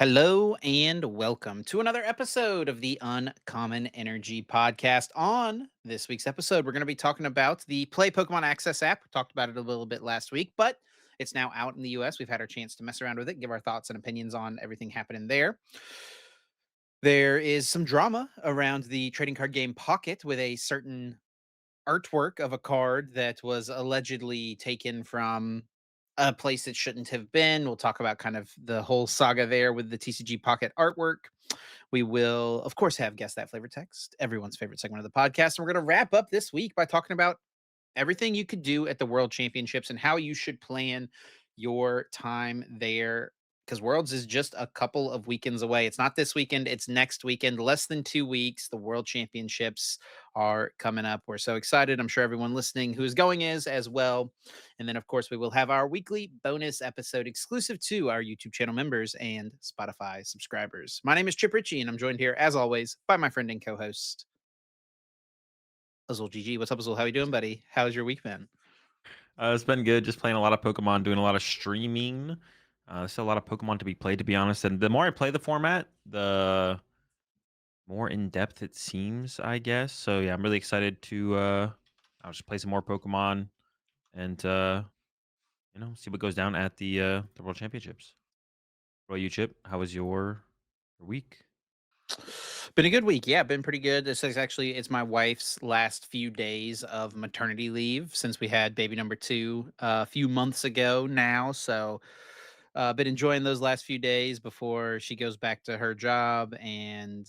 Hello and welcome to another episode of the Uncommon Energy Podcast. On this week's episode, we're going to be talking about the Play Pokemon Access app. We talked about it a little bit last week, but it's now out in the US. We've had our chance to mess around with it, give our thoughts and opinions on everything happening there. There is some drama around the trading card game Pocket with a certain artwork of a card that was allegedly taken from a place it shouldn't have been. We'll talk about kind of the whole saga there with the TCG Pocket artwork. We will, of course, have Guess That Flavor Text, everyone's favorite segment of the podcast. And we're going to wrap up this week by talking about everything you could do at the World Championships and how you should plan your time there. Because Worlds is just a couple of weekends away. It's not this weekend, it's next weekend, less than 2 weeks. The World Championships are coming up. We're so excited. I'm sure everyone listening who's going is as well. And then, of course, we will have our weekly bonus episode exclusive to our YouTube channel members and Spotify subscribers. My name is Chip Ritchie, and I'm joined here, as always, by my friend and co host, Azul GG. What's up, Azul? How you doing, buddy? How's your week been? It's been good. Just playing a lot of Pokemon, doing a lot of streaming. There's still a lot of Pokemon to be played, to be honest. And the more I play the format, the more in depth it seems, I guess. So yeah, I'm really excited to. I'll just play some more Pokemon and see what goes down at the World Championships. What about you, Chip? How was your week? Been a good week. Yeah, been pretty good. This is actually it's my wife's last few days of maternity leave since we had baby number two a few months ago now. So been enjoying those last few days before she goes back to her job and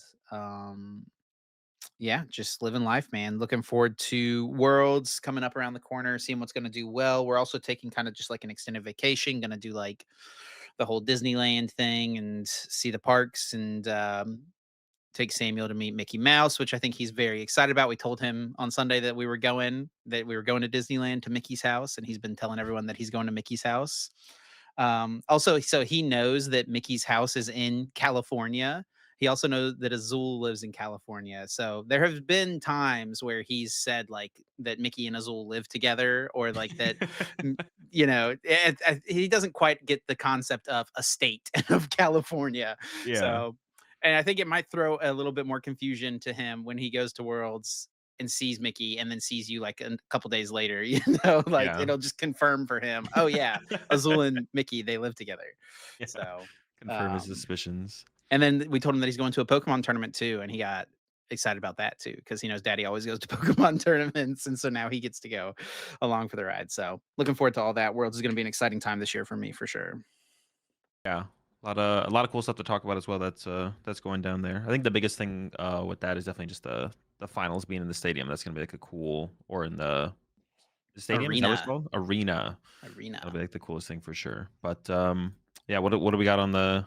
yeah, just living life, man. Looking forward to Worlds coming up around the corner, seeing what's going to do well. We're also taking kind of just like an extended vacation, going to do like the whole Disneyland thing and see the parks and take Samuel to meet Mickey Mouse, which I think he's very excited about. We told him on Sunday that we were going to Disneyland to Mickey's house, and he's been telling everyone that he's going to Mickey's house. Also, so he knows that Mickey's house is in California. He also knows that Azul lives in California. So there have been times where he's said like that Mickey and Azul live together, or like that, m- he doesn't quite get the concept of a state of California. Yeah, So, and I think it might throw a little bit more confusion to him when he goes to Worlds and sees Mickey and then sees you like a couple days later, like yeah, it'll just confirm for him. Oh yeah, Azul and Mickey, they live together. yeah. So, Confirm his um, suspicions. and then we told him that he's going to a Pokemon tournament too, and he got excited about that too because he knows Daddy always goes to Pokemon tournaments, and so now he gets to go along for the ride. So, looking forward to all that. Worlds is going to be an exciting time this year for me for sure. Yeah. A lot of cool stuff to talk about as well that's going down there. I think the biggest thing with that is definitely just the finals being in the stadium. That's gonna be like a cool or in the stadium, is that what it's Arena, called? Arena. That'll arena. be like the coolest thing for sure. But yeah, what do we got on the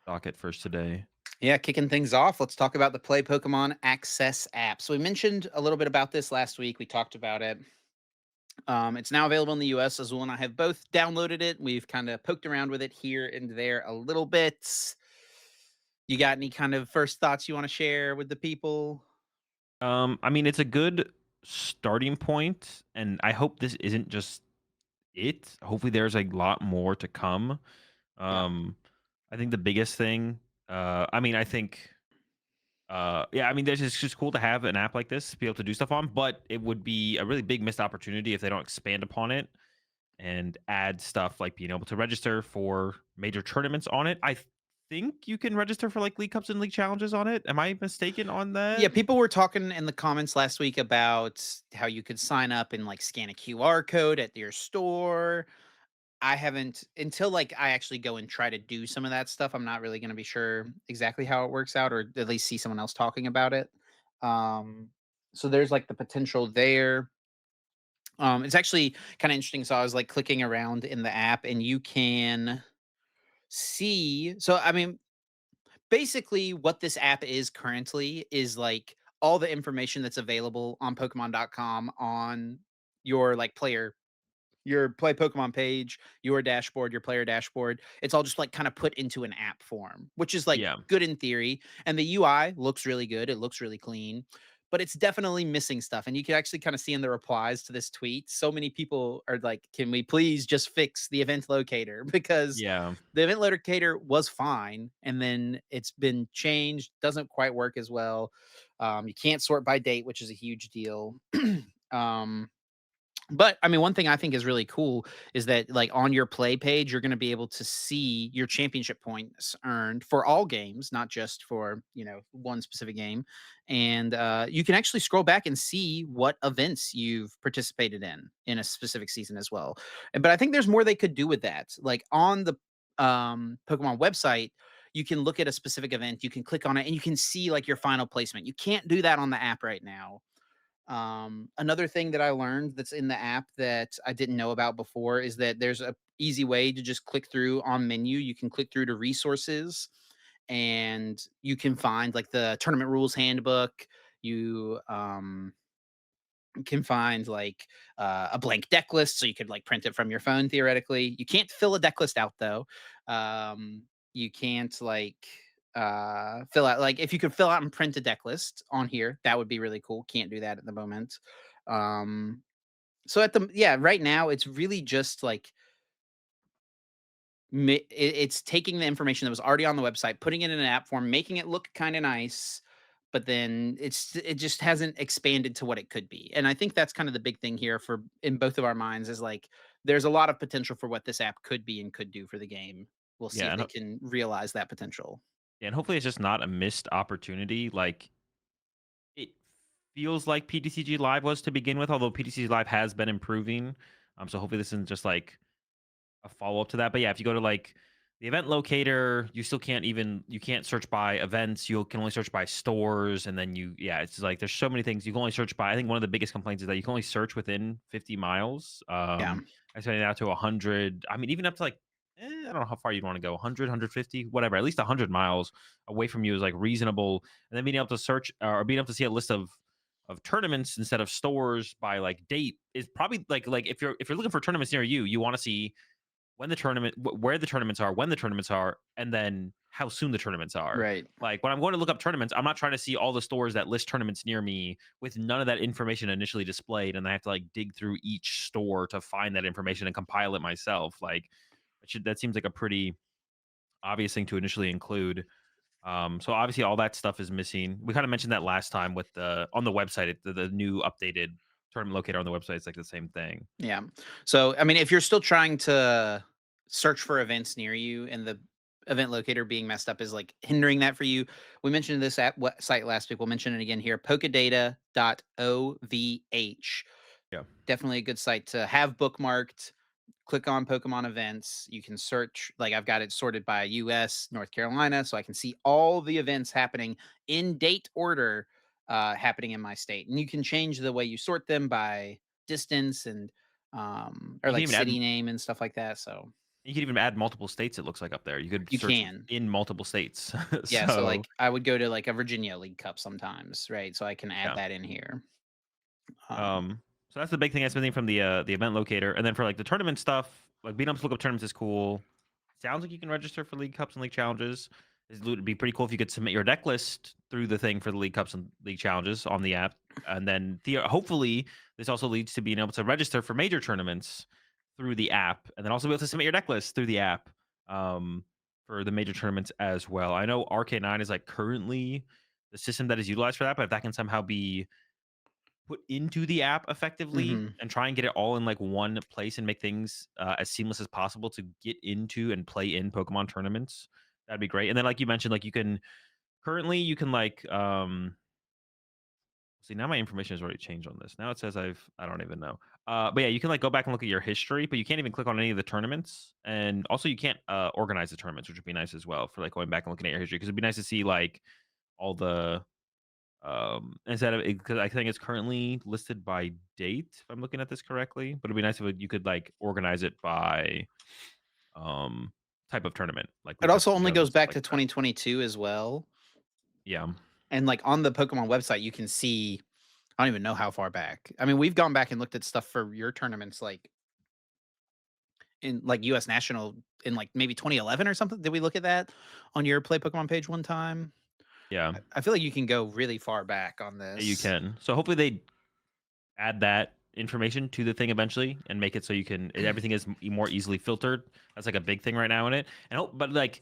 docket first today? Yeah, kicking things off, let's talk about the Play Pokemon Access app. So we mentioned a little bit about this last week. We talked about it. It's now available in the US. Azul and I have both downloaded it. We've kind of poked around with it here and there a little bit. You got any kind of first thoughts you want to share with the people? I mean it's a good starting point, and I hope this isn't just it. Hopefully there's a lot more to come. Yeah. Um I think the biggest thing I mean I think yeah, I mean, there's it's just cool to have an app like this to be able to do stuff on, but it would be a really big missed opportunity if they don't expand upon it and add stuff like being able to register for major tournaments on it. I think you can register for like league cups and league challenges on it. Am I mistaken on Yeah, that? people were talking in the comments last week about how you could sign up and like scan a QR code at your store. I haven't until like I actually go and try to do some of that stuff. I'm not really going to be sure exactly how it works out, or at least see someone else talking about it. Um, so there's like the potential there. It's actually kind of interesting. So I was like clicking around in the app, and you can see. So I mean, basically, what this app is currently is like all the information that's available on Pokemon.com on your like your play Pokemon page, your dashboard, your player dashboard. It's all just like kind of put into an app form, which is like Yeah. good in theory. And the UI looks really good. It looks really clean. but it's definitely missing stuff. And you can actually kind of see in the replies to this tweet, so many people are like, "Can we please just fix the event locator?" Because Yeah. the event locator was fine, and then it's been changed, doesn't quite work as well. You can't sort by date, which is a huge deal. um, but I mean, one thing I think is really cool is that, like, on your play page, you're going to be able to see your championship points earned for all games, not just for, one specific game. And you can actually scroll back and see what events you've participated in a specific season as well. But I think there's more they could do with that. Like on the Pokemon website, you can look at a specific event, you can click on it, and you can see like your final placement. You can't do that on the app right now. Another thing that I learned that's in the app that I didn't know about before is that there's a easy way to just click through on menu. You can click through to resources and you can find like the tournament rules handbook. You can find like a blank deck list so you could like print it from your phone theoretically. You can't fill a deck list out though. You can't like fill out like if you could fill out and print a deck list on here, that would be really cool. Can't do that at the moment. Um so at the yeah, right now it's really just like it's taking the information that was already on the website, putting it in an app form, making it look kind of nice, but then it just hasn't expanded to what it could be. And I think that's kind of the big thing here for in both of our minds is like there's a lot of potential for what this app could be and could do for the game. We'll see Yeah, if they can realize that potential. and hopefully it's just not a missed opportunity. Like it feels like PTCG Live was to begin with, although PTCG Live has been improving. So hopefully this isn't just like a follow-up to that. But yeah, if you go to like the event locator, you can't search by events. You can only search by stores, and then it's like there's so many things you can only search by. I think one of the biggest complaints is that you can only search within 50 miles. Yeah. Expanding out to 100. I mean, even up to like I don't know how far you'd want to go, 100, whatever. At least 100 miles away from you is like reasonable. And then being able to search or being able to see a list of tournaments instead of stores by like date is probably like if you're looking for tournaments near you, you want to see when the where the tournaments are, when the tournaments are, and then how soon the tournaments are. Right. Like when I'm going to look up tournaments, I'm not trying to see all the stores that list tournaments near me with none of that information initially displayed, and I have to like dig through each store to find that information and compile it myself. Like that seems like a pretty obvious thing to initially include. So obviously all that stuff is missing. We kind of mentioned that last time with the on the website, the new updated tournament locator on the website. It's like the same thing. Yeah. So, I mean, if you're still trying to search for events near you and the event locator being messed up is like hindering that for you, we mentioned this at site last week. We'll mention it again here. Pokedata.ovh. Yeah. Definitely a good site to have bookmarked. Click on Pokemon events. You can search, like I've got it sorted by US, North Carolina, so I can see all the events happening in date order happening in my state. And you can change the way you sort them by distance and or You can like even add city name and stuff like that. So You could even add multiple states, it looks like up there. You could you search can. in multiple states. Yeah, so So, like I would go to like a Virginia League Cup sometimes, right? So I can add yeah. that in here. Um, Um, so that's the big thing that's missing from the event locator. And then for, like, the tournament stuff, like, being able to look up tournaments is cool. Sounds like you can register for league cups and league challenges. It would be pretty cool if you could submit your deck list through the thing for the league cups and league challenges on the app. And then hopefully this also leads to being able to register for major tournaments through the app, and then also be able to submit your deck list through the app for the major tournaments as well. I know RK9 is like currently the system that is utilized for that, but if that can somehow be put into the app effectively mhm. and try and get it all in like one place and make things as seamless as possible to get into and play in Pokemon tournaments, that'd be great. And then, like you mentioned, like you can like see, now my information has already changed on this. Now it says I don't even know. But yeah, you can like go back and look at your history, but you can't even click on any of the tournaments. And also you can't organize the tournaments, which would be nice as well for like going back and looking at your history. Because it'd be nice to see like all the instead of because I think it's currently listed by date, if I'm looking at this correctly. But it'd be nice if you could like organize it by um type of tournament, like It League Cups also and only Joes and goes stuff back like to that. 2022 as well. Yeah. And like on the Pokemon website, you can see I don't even know how far back. I mean, we've gone back and looked at stuff for your tournaments, like in like US National in like maybe 2011 or something. Did we look at that on your Play Pokemon page one time? Yeah, I feel like you can go really far back on yeah, you this. can. So hopefully they add that information to the thing eventually and make it so you can everything is more easily filtered. That's like a big thing right now in it. And but like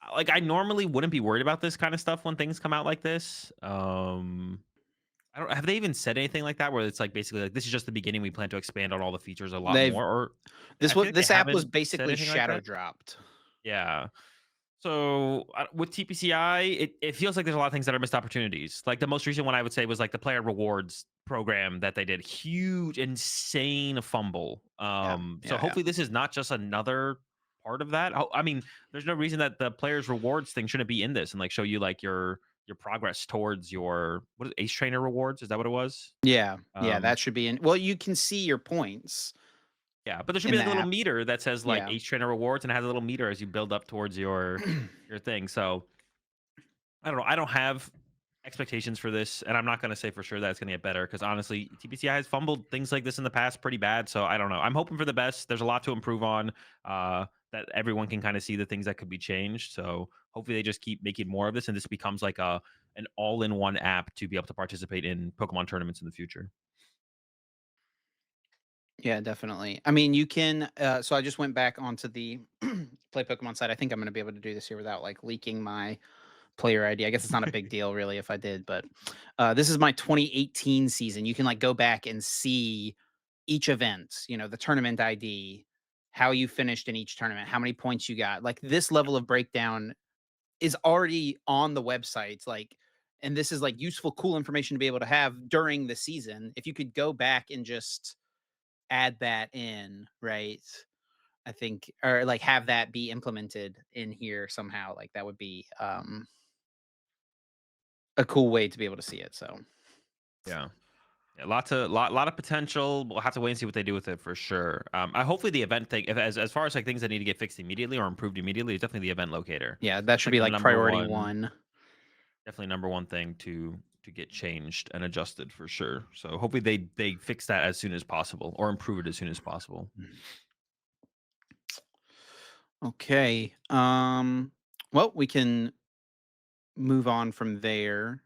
I normally wouldn't be worried about this kind of stuff when things come out like this. I don't have they even said anything like that where it's like basically like this is just the beginning. We plan to expand on all the features a lot They've more. Or this I feel was like they this app was haven't said basically anything like shadow that. dropped. Yeah. So with TPCI, it feels like there's a lot of things that are missed opportunities. Like the most recent one I would say was like the player rewards program that they did. Huge, insane fumble. Yeah, So yeah, yeah. hopefully this is not just another part of that. I mean, there's no reason that the players rewards thing shouldn't be in this and like show you like your progress towards your what is Ace Trainer rewards? Is that what it was? Yeah, yeah, Um, that should be in well, you can see your points yeah, but there should in be the like a little app. meter that says like Yeah. Ace Trainer rewards and it has a little meter as you build up towards your thing. So I don't know. I don't have expectations for this, and I'm not going to say for sure that it's going to get better because honestly, TPCI has fumbled things like this in the past pretty bad. So I don't know. I'm hoping for the best. There's a lot to improve on. That everyone can kind of see the things that could be changed. So hopefully they just keep making more of this, and this becomes like a an all-in-one app to be able to participate in Pokemon tournaments in the future. Yeah, definitely. I mean, you can so I just went back onto the Play Pokemon site. I think I'm gonna be able to do this here without, like, leaking my player ID. I guess it's not a big deal really if I did, but, this is my 2018 season. You can, like, go back and see each event, the tournament ID, how you finished in each tournament, how many points you got. Like, this level of breakdown is already on the website, like, and this is, like, useful, cool information to be able to have during the season. If you could go back and just add that in, right? I think or, like, have that be implemented in here somehow, like, that would be, a cool way to be able to see it, so Yeah. Yeah, lot of potential. We'll have to wait and see what they do with it for sure. I hopefully the event thing, if, as far as like things that need to get fixed immediately or improved immediately, is definitely the event locator. yeah, that That's should like be, the like, number priority one, 1. definitely number one thing to get changed and adjusted for sure. So hopefully they fix that as soon as possible or improve it as soon as possible. Okay, well, we can move on from there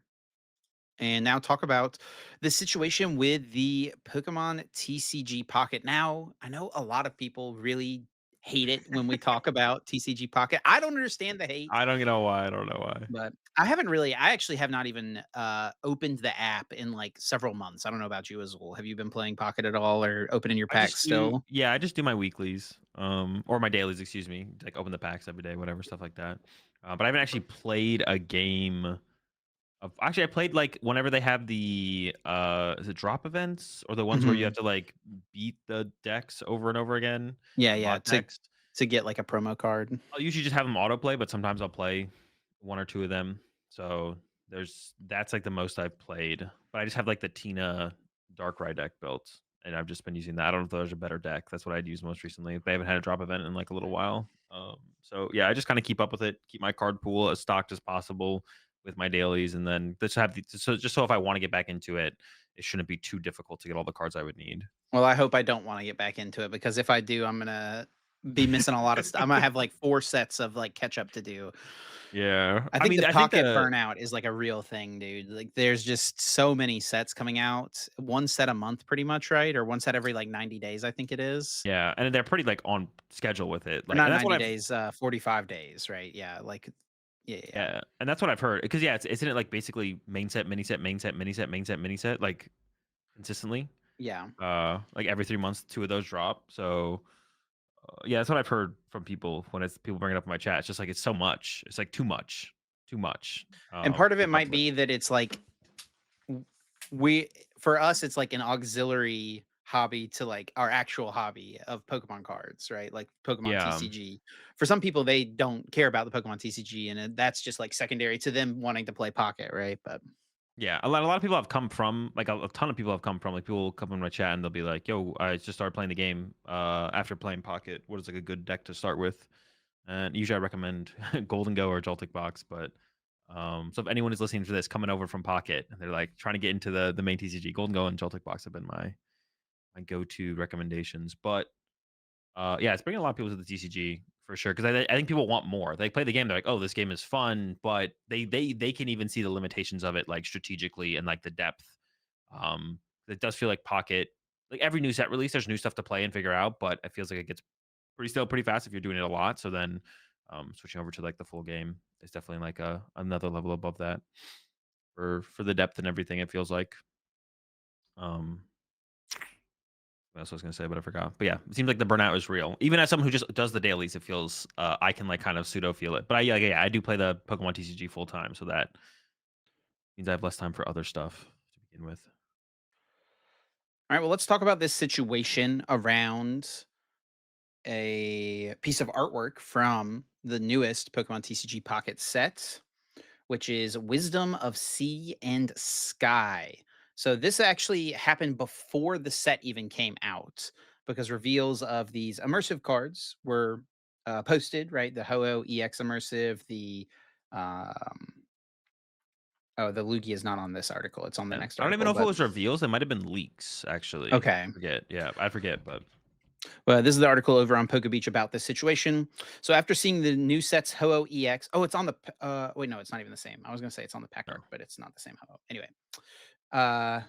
and now talk about the situation with the Pokemon TCG Pocket. Now, I know a lot of people really hate it when we talk about TCG Pocket. I don't understand the hate, I don't know why. I don't know why. but I actually have not even opened the app in like several months. I don't know about you, Azul. Have you been playing Pocket at all or opening your I packs just do still? yeah, I just do my weeklies, or my dailies, excuse me. Like open the packs every day, whatever stuff like that. But I haven't actually played a game. Actually, I played, like, whenever they have the, is it drop events or the ones where you have Mhm. to, like, beat the decks over and over again, Yeah, the yeah, bot decks? to get like a promo card. I'll usually just have them autoplay, but sometimes I'll play 1 or 2 of them. So, that's, like, the most I've played. But I just have, like, the Tina Darkrai deck built, and I've just been using that. I don't know if there's a better deck. That's what I'd use most recently. They haven't had a drop event in, like, a little while. So, yeah, I just kinda keep up with it, keep my card pool as stocked as possible with my dailies, and then just have the so just so if I wanna get back into it, it shouldn't be too difficult to get all the cards I would need. Well, I hope I don't wanna get back into it because if I do, I'm gonna be missing a lot of stuff. I'm gonna have, like, 4 sets of, like, catch up to do. Yeah. I I think mean, the I think pocket the burnout is, like, a real thing, dude. Like, there's just so many sets coming out. 1 set a month pretty much, right? Or 1 set every, like, 90 days, I think it is. yeah, and they're pretty, like, on schedule with it, Or like not and that's what 90 I've days, 45 days, right? Yeah, like yeah, yeah, yeah. yeah, and that's what I've heard. Because yeah, isn't it, like, basically main set, mini set, main set, mini set, main set, mini set, like, consistently? Yeah. Like, every 3 months, 2 of those drop, so, yeah, that's what I've heard from people when it's people bring it up in my chat. It's just like, it's so much. It's, like, too much, And part to of it keep up might with. be that it's, like, w we for us, it's like an auxiliary hobby to, like, our actual hobby of Pokemon cards, right? Like Pokemon Yeah, TCG. For some people, they don't care about the Pokemon TCG, and that's just, like, secondary to them wanting to play Pocket, right? But yeah, a lot of people have come from like, a ton of people have come from, like, people will come in my chat and they'll be like, "Yo, I just started playing the game, after playing Pocket. What is, like, a good deck to start with?" And usually I recommend Golden Go or Joltik Box, but so if anyone is listening to this coming over from Pocket and they're like trying to get into the main TCG, Golden Go and Joltik Box have been my go-to recommendations. But yeah, it's bringing a lot of people to the TCG. for sure. Because I think people want more. They play the game, they're like, "Oh, this game is fun," but they can even see the limitations of it, like, strategically and, like, the depth. It does feel like Pocket like, every new set release, there's new stuff to play and figure out, but it feels like it gets pretty fast if you're doing it a lot, so then, switching over to, like, the full game is definitely, like, another level above that for the depth and everything, it feels like. Um What else I was gonna say, but I forgot. But yeah, it seems like the burnout is real. Even as someone who just does the dailies, it feels I can like kind of pseudo feel it. But yeah, I do play the Pokemon TCG full time, so that means I have less time for other stuff to begin with. All right, well, let's talk about this situation around a piece of artwork from the newest Pokemon TCG Pocket set, which is Wisdom of Sea and Sky. So this actually happened before the set even came out because reveals of these immersive cards were posted, right? The Ho-Oh EX immersive, um, oh, the Lugia is not on this article. It's on the Yeah. next I don't even article, know if it but was reveals. It might have been leaks, actually. okay. Forget. Yeah, I forget, but Well, this is the article over on Poke Beach about this situation. So after seeing the new sets Ho-Oh EX, oh, it's on the wait, no, it's not even the same. I was gonna say it's on the pack art, no. but it's not the same Ho-Oh. Anyway, uh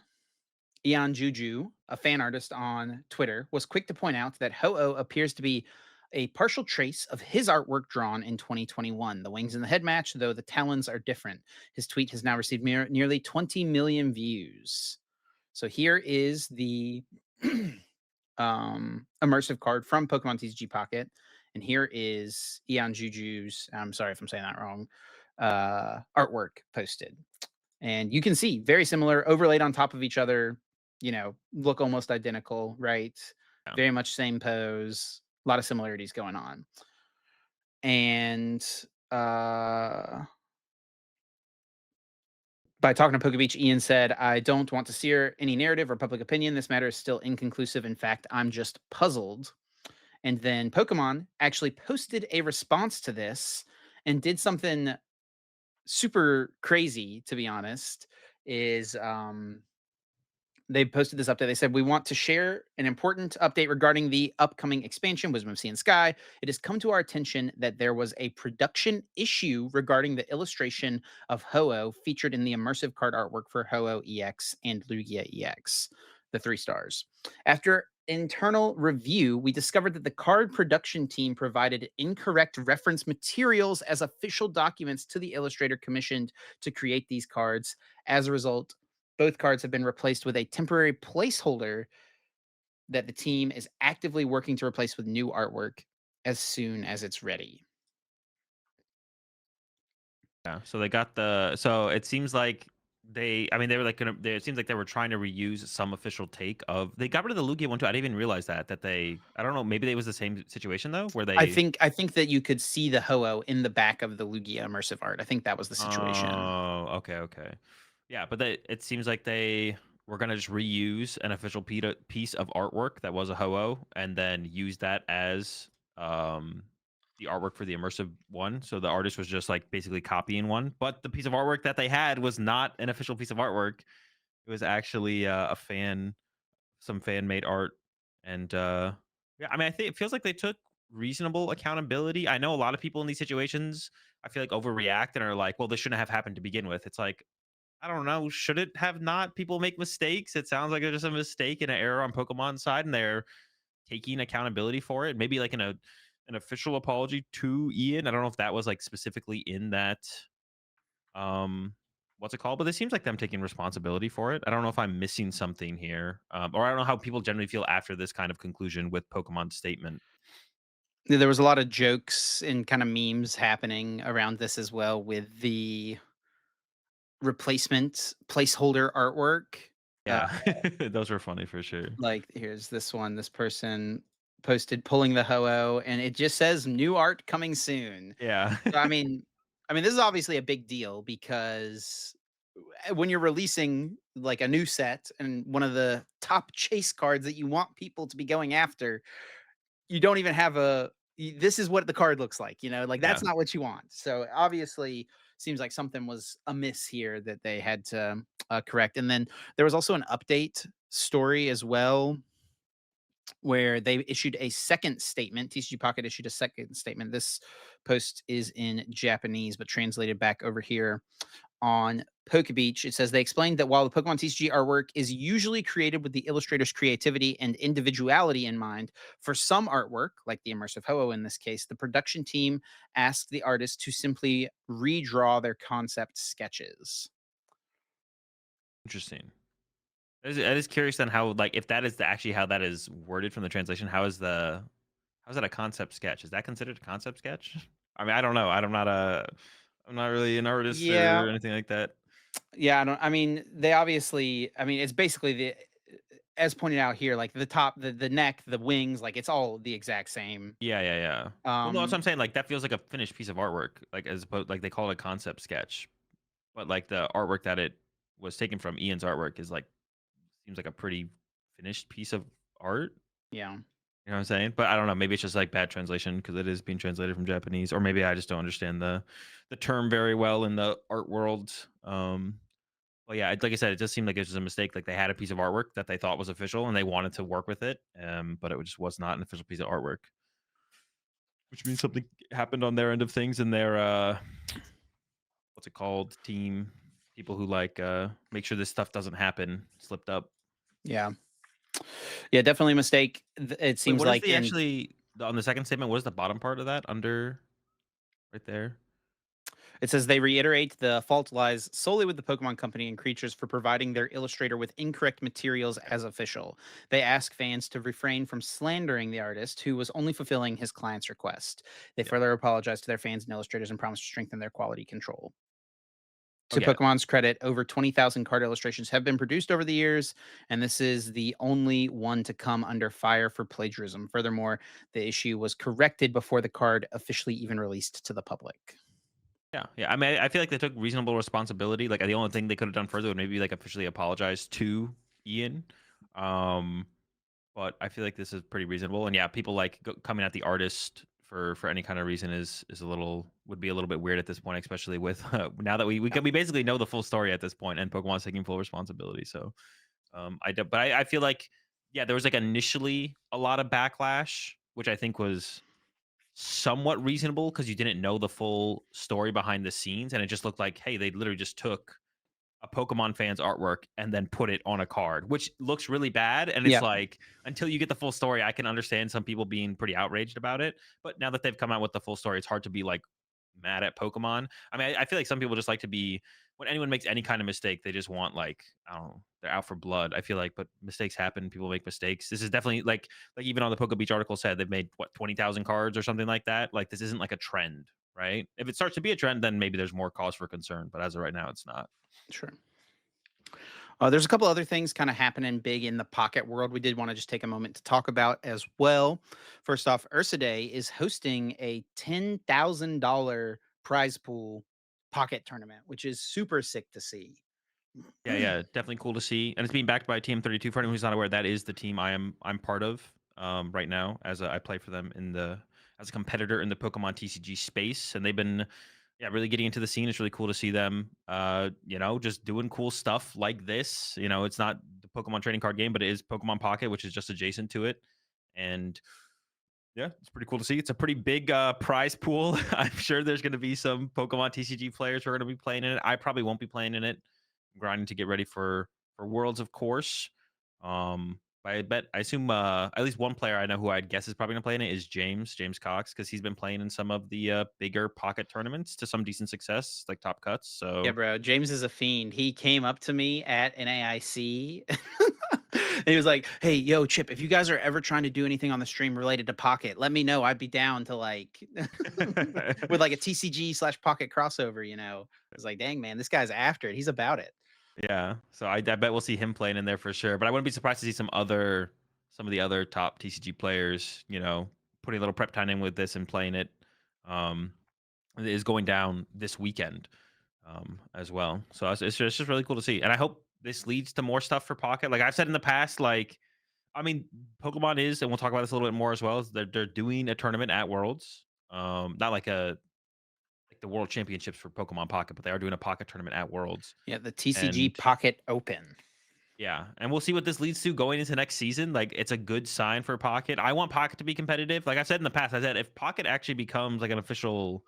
Eon Juju, a fan artist on Twitter, was quick to point out that Ho-Oh appears to be a partial trace of his artwork drawn in 2021. The wings and the head match, though the talons are different. His tweet has now received nearly 20 million views. So here is the immersive card from Pokemon TCG Pocket. And here is Eon Juju's, I'm sorry if I'm saying that wrong, artwork posted. And you can see very similar, overlaid on top of each other, look almost identical, right? Yeah. Very much same pose, a lot of similarities going on. And uh by talking to Poke Beach, Ian said, I don't want to steer any narrative or public opinion. This matter is still inconclusive. In fact, I'm just puzzled. And then Pokemon actually posted a response to this and did something super crazy, to be honest, is they posted this update. They said, we want to share an important update regarding the upcoming expansion, Wisdom of Sea and Sky. It has come to our attention that there was a production issue regarding the illustration of Ho-Oh featured in the immersive card artwork for Ho-Oh EX and Lugia EX, the 3 stars. After internal review, we discovered that the card production team provided incorrect reference materials as official documents to the illustrator commissioned to create these cards. As a result, both cards have been replaced with a temporary placeholder that the team is actively working to replace with new artwork as soon as it's ready. Yeah. So they got the so it seems like I mean, they were like it seems like they were trying to reuse some official take of they got rid of the Lugia one too. I didn't even realize that they I don't know, maybe it was the same situation though, where they I think that you could see the Ho-Oh in the back of the Lugia immersive art. I think that was the situation. oh, okay. Yeah, but it seems like they were gonna just reuse an official piece of artwork that was a Ho-Oh and then use that as um the artwork for the immersive one. So the artist was just like basically copying one, but the piece of artwork that they had was not an official piece of artwork. It was actually some fan made art, and yeah, I mean, I think it feels like they took reasonable accountability. I know a lot of people in these situations, I feel like overreact and are like, "Well, this shouldn't have happened to begin with." It's like, I don't know, should it have not? People make mistakes. It sounds like there's just a mistake and an error on Pokemon's side, and they're taking accountability for it. Maybe like in an official apology to Ian. I don't know if that was like specifically in that what's it called? But it seems like them taking responsibility for it. I don't know if I'm missing something here, or I don't know how people generally feel after this kind of conclusion with Pokemon's statement. There was a lot of jokes and kind of memes happening around this as well with the replacement placeholder artwork. Uh, Yeah, those were funny for sure. like, here's this one. This person posted pulling the Ho-Oh, and it just says new art coming soon. Yeah, So, I mean, this is obviously a big deal because when you're releasing like a new set and one of the top chase cards that you want people to be going after, you don't even have this is what the card looks like, like that's yeah, not what you want. So obviously seems like something was amiss here that they had to correct. And then there was also an update story as well where they issued a second statement. TCG Pocket issued a second statement. This post is in Japanese, but translated back over here on Pokebeach. It says they explained that while the Pokemon TCG artwork is usually created with the illustrator's creativity and individuality in mind, for some artwork, like the immersive Ho-Oh in this case, the production team asked the artist to simply redraw their concept sketches. Interesting. I was curious then how, like, if that is actually how that is worded from the translation, how is that a concept sketch? Is that considered a concept sketch? I mean, I don't know. I'm not really an artist Yeah, or anything like that. yeah. I mean, they obviously. I mean, it's basically the, as pointed out here, like the top, the neck, the wings, like it's all the exact same. Yeah, yeah, yeah. Well, no, that's what Um, I'm saying. Like that feels like a finished piece of artwork, like as opposed like they call it a concept sketch, but like the artwork that it was taken from, Ian's artwork, is like seems like a pretty finished piece of art. yeah, You know what I'm saying? But I don't know. Maybe it's just like bad translation because it is being translated from Japanese, or maybe I just don't understand the term very well in the art world. Well, yeah, like I said, it just seemed like it was a mistake. Like they had a piece of artwork that they thought was official, and they wanted to work with it, but it just was not an official piece of artwork, which means something happened on their end of things, and their what's it called, team, people who like make sure this stuff doesn't happen, slipped up. yeah. Yeah, definitely a mistake. It Wait, seems what is like the in actually on the second statement? What is the bottom part of that under right there? it says they reiterate the fault lies solely with the Pokemon Company and creatures for providing their illustrator with incorrect materials as official. They ask fans to refrain from slandering the artist who was only fulfilling his client's request. They Yeah. further apologize to their fans and illustrators and promise to strengthen their quality control. Oh To yeah. Pokemon's credit, over 20,000 card illustrations have been produced over the years, and this is the only one to come under fire for plagiarism. Furthermore, the issue was corrected before the card officially even released to the public. Yeah, yeah. I mean, I feel like they took reasonable responsibility. Like the only thing they could have done further would maybe like officially apologize to Ian. Um, but I feel like this is pretty reasonable. And yeah, people like coming at the artist for any kind of reason is a little would be a little bit weird at this point, especially with now that Yeah, we basically know the full story at this point, and Pokemon's taking full responsibility. So but I feel like yeah, there was like initially a lot of backlash, which I think was somewhat reasonable because you didn't know the full story behind the scenes, and it just looked like, hey, they literally just took a Pokemon fan's artwork and then put it on a card, which looks really bad. And it's yeah, like, until you get the full story, I can understand some people being pretty outraged about it. But now that they've come out with the full story, it's hard to be like mad at Pokemon. I mean, I feel like some people just like to be when anyone makes any kind of mistake, they just want like I don't know, they're out for blood. I feel like, but mistakes happen. People make mistakes. This is definitely like even on the Poke Beach article said they've made what 20,000 cards or something like that. Like this isn't like a trend, right? If it starts to be a trend, then maybe there's more cause for concern. But as of right now, it's not. sure. There's a couple other things kind of happening big in the pocket world we did want to just take a moment to talk about as well. First off, Ursa Day is hosting a $10,000 prize pool pocket tournament, which is super sick to see. Yeah, yeah, definitely cool to see, and it's being backed by TM32. For anyone who's not aware, that is the team I'm part of right now. I play for them in the as a competitor in the Pokemon TCG space, and they've been yeah really getting into the scene. It's really cool to see them, just doing cool stuff like this. You know, it's not the Pokemon trading card game, but it is Pokemon Pocket, which is just adjacent to it, and yeah, it's pretty cool to see. It's a pretty big prize pool. I'm sure there's going to be some Pokemon TCG players who are going to be playing in it. I probably won't be playing in it. I'm grinding to get ready for Worlds, of course. But I assume at least one player I know who I'd guess is probably going to play in it is James Cox because he's been playing in some of the bigger pocket tournaments to some decent success, like top cuts. Yeah, So bro. James is a fiend. He came up to me at an AIC. And he was like, "Hey, yo, Chip, if you guys are ever trying to do anything on the stream related to Pocket, let me know. I'd be down to like with like a TCG slash Pocket crossover, you know." I was like, "Dang, man, this guy's after it. He's about it." yeah, so I bet we'll see him playing in there for sure. But I wouldn't be surprised to see some of the other top TCG players, putting a little prep time in with this and playing it. Um, it is going down this weekend as well. So it's just really cool to see, and I hope this leads to more stuff for Pocket. Like I've said in the past, like I mean, Pokemon is, and we'll talk about this a little bit more as well. Is they're doing a tournament at Worlds, not like the World Championships for Pokemon Pocket, but they are doing a Pocket tournament at Worlds, Yeah, the TCG and Pocket Open. Yeah, and we'll see what this leads to going into next season. Like, it's a good sign for Pocket. I want Pocket to be competitive. Like I said in the past, I said if Pocket actually becomes like an official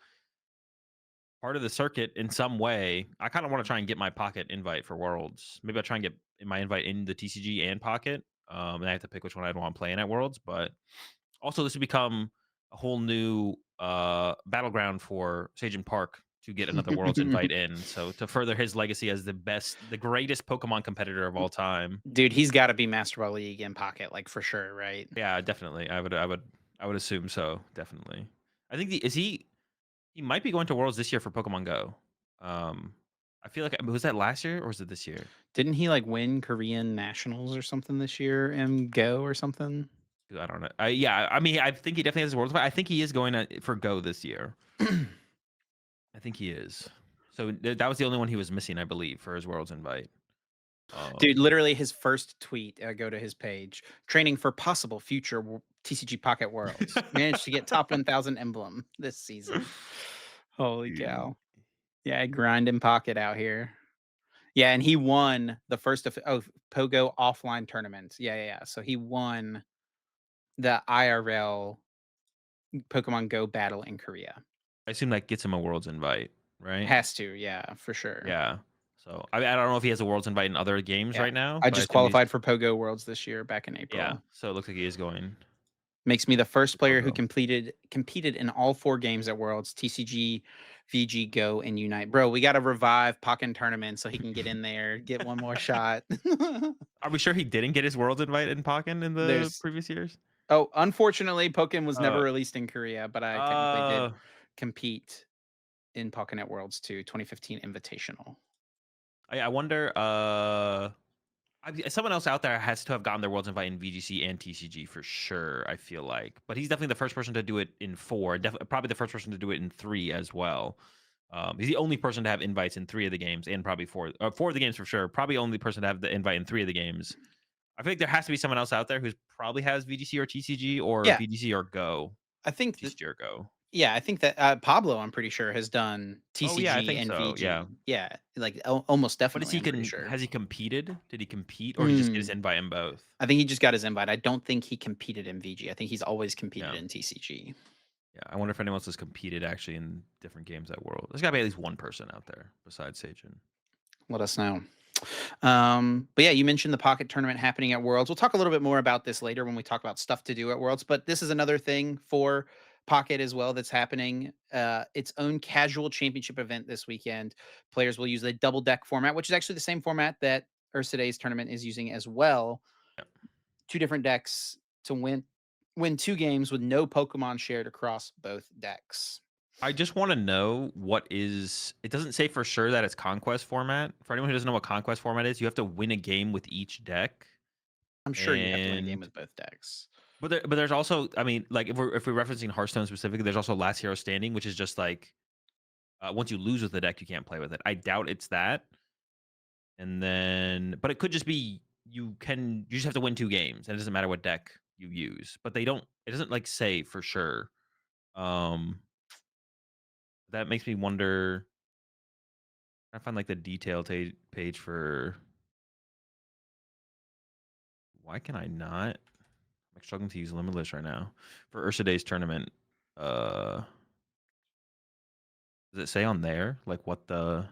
part of the circuit in some way, I kind of want to try and get my Pocket invite for Worlds. Maybe I'll try and get my invite in the TCG and Pocket. And I have to pick which one I'd want playing at Worlds. But also, this would become a whole new battleground for Sage and Park to get another Worlds invite in. So to further his legacy as the greatest Pokemon competitor of all time. Dude, he's got to be Master Ball League in Pocket, like for sure, right? Yeah, definitely. I would assume so. Definitely. I think he might be going to Worlds this year for Pokemon Go. Um, I feel like was that last year or was it this year? Didn't he like win Korean nationals or something this year in Go or something? I don't know. Yeah, I mean, I think he definitely has Worlds, but I think he is going for Go this year. I think he is. So that was the only one he was missing, I believe, for his Worlds invite. Dude, Um, literally his first tweet, go to his page, training for possible future TCG Pocket Worlds. Managed to get top 1000 emblem this season. Holy Dude, cow. Yeah, grinding Pocket out here. Yeah, and he won the first of Pogo offline tournament. Yeah, yeah, yeah. So he won the IRL Pokemon Go battle in Korea. I assume that gets him a Worlds invite, right? Has to, yeah, for sure. Yeah. So I don't know if he has a Worlds invite in other games Yeah. right now, I but I just assume he's qualified for Pogo Worlds this year back in yeah. April. So it looks like he is going Makes me the first to player who Pogo. competed in all 4 games at Worlds, TCG, VG, Go, and Unite. Bro, we gotta revive Pokken Tournament so he can get in there, get one more shot. Are we sure he didn't get his Worlds invite in Pokken in the There's previous years? unfortunately, Pokken was never Uh, released in Korea, but I technically did uh, compete in Pokken at Worlds too, 2015 Invitational. I wonder. Someone else out there has to have gotten their Worlds invite in VGC and TCG for sure. I feel like, but he's definitely the first person to do it in 4. Probably the first person to do it in 3 as well. He's the only person to have invites in 3 of the games, and probably 4 of the games for sure. Probably only person to have the invite in 3 of the games. I feel like there has to be someone else out there who's probably has VGC or TCG or Yeah, VGC or Go. I think that TCG or Go. yeah, I think that, Pablo, I'm pretty sure, has done Oh yeah, I TCG think and so. Yeah. VG. Yeah, like, almost But is definitely, he I'm pretty can sure. has he competed? Did he compete or he just get his Mm, invite in both? I think he just got his invite. I don't think he competed in VG. I think he's always competed Yeah. in TCG. Yeah. I wonder if anyone else has competed actually in different games at World. There's gotta be at least one person out there besides Sagen. Let us know. But yeah, you mentioned the Pocket Tournament happening at Worlds. We'll talk a little bit more about this later when we talk about stuff to do at Worlds, but this is another thing for Pocket as well that's happening. Its own casual championship event this weekend. Players will use the double deck format, which is actually the same format that Ursa Day's tournament is using as well. Yeah. Two different decks to win 2 games with no Pokemon shared across both decks. I just want to know what is it doesn't say for sure that it's conquest format. For anyone who doesn't know what conquest format is, you have to win a game with each deck. I'm sure you have to win a game And with both decks. but there's also, I mean, like if we're referencing Hearthstone specifically, there's also last hero standing, which is just like once you lose with the deck, you can't play with it. I doubt it's that. And then, but it could just be you just have to win 2 games, and it doesn't matter what deck you use. But they don't. It doesn't like say for sure. Um, that makes me wonder. I find like the detail page for why can I not? I'm like, struggling to use Limitless right now for Ursa Day's tournament. Uh, does it say on there like what the?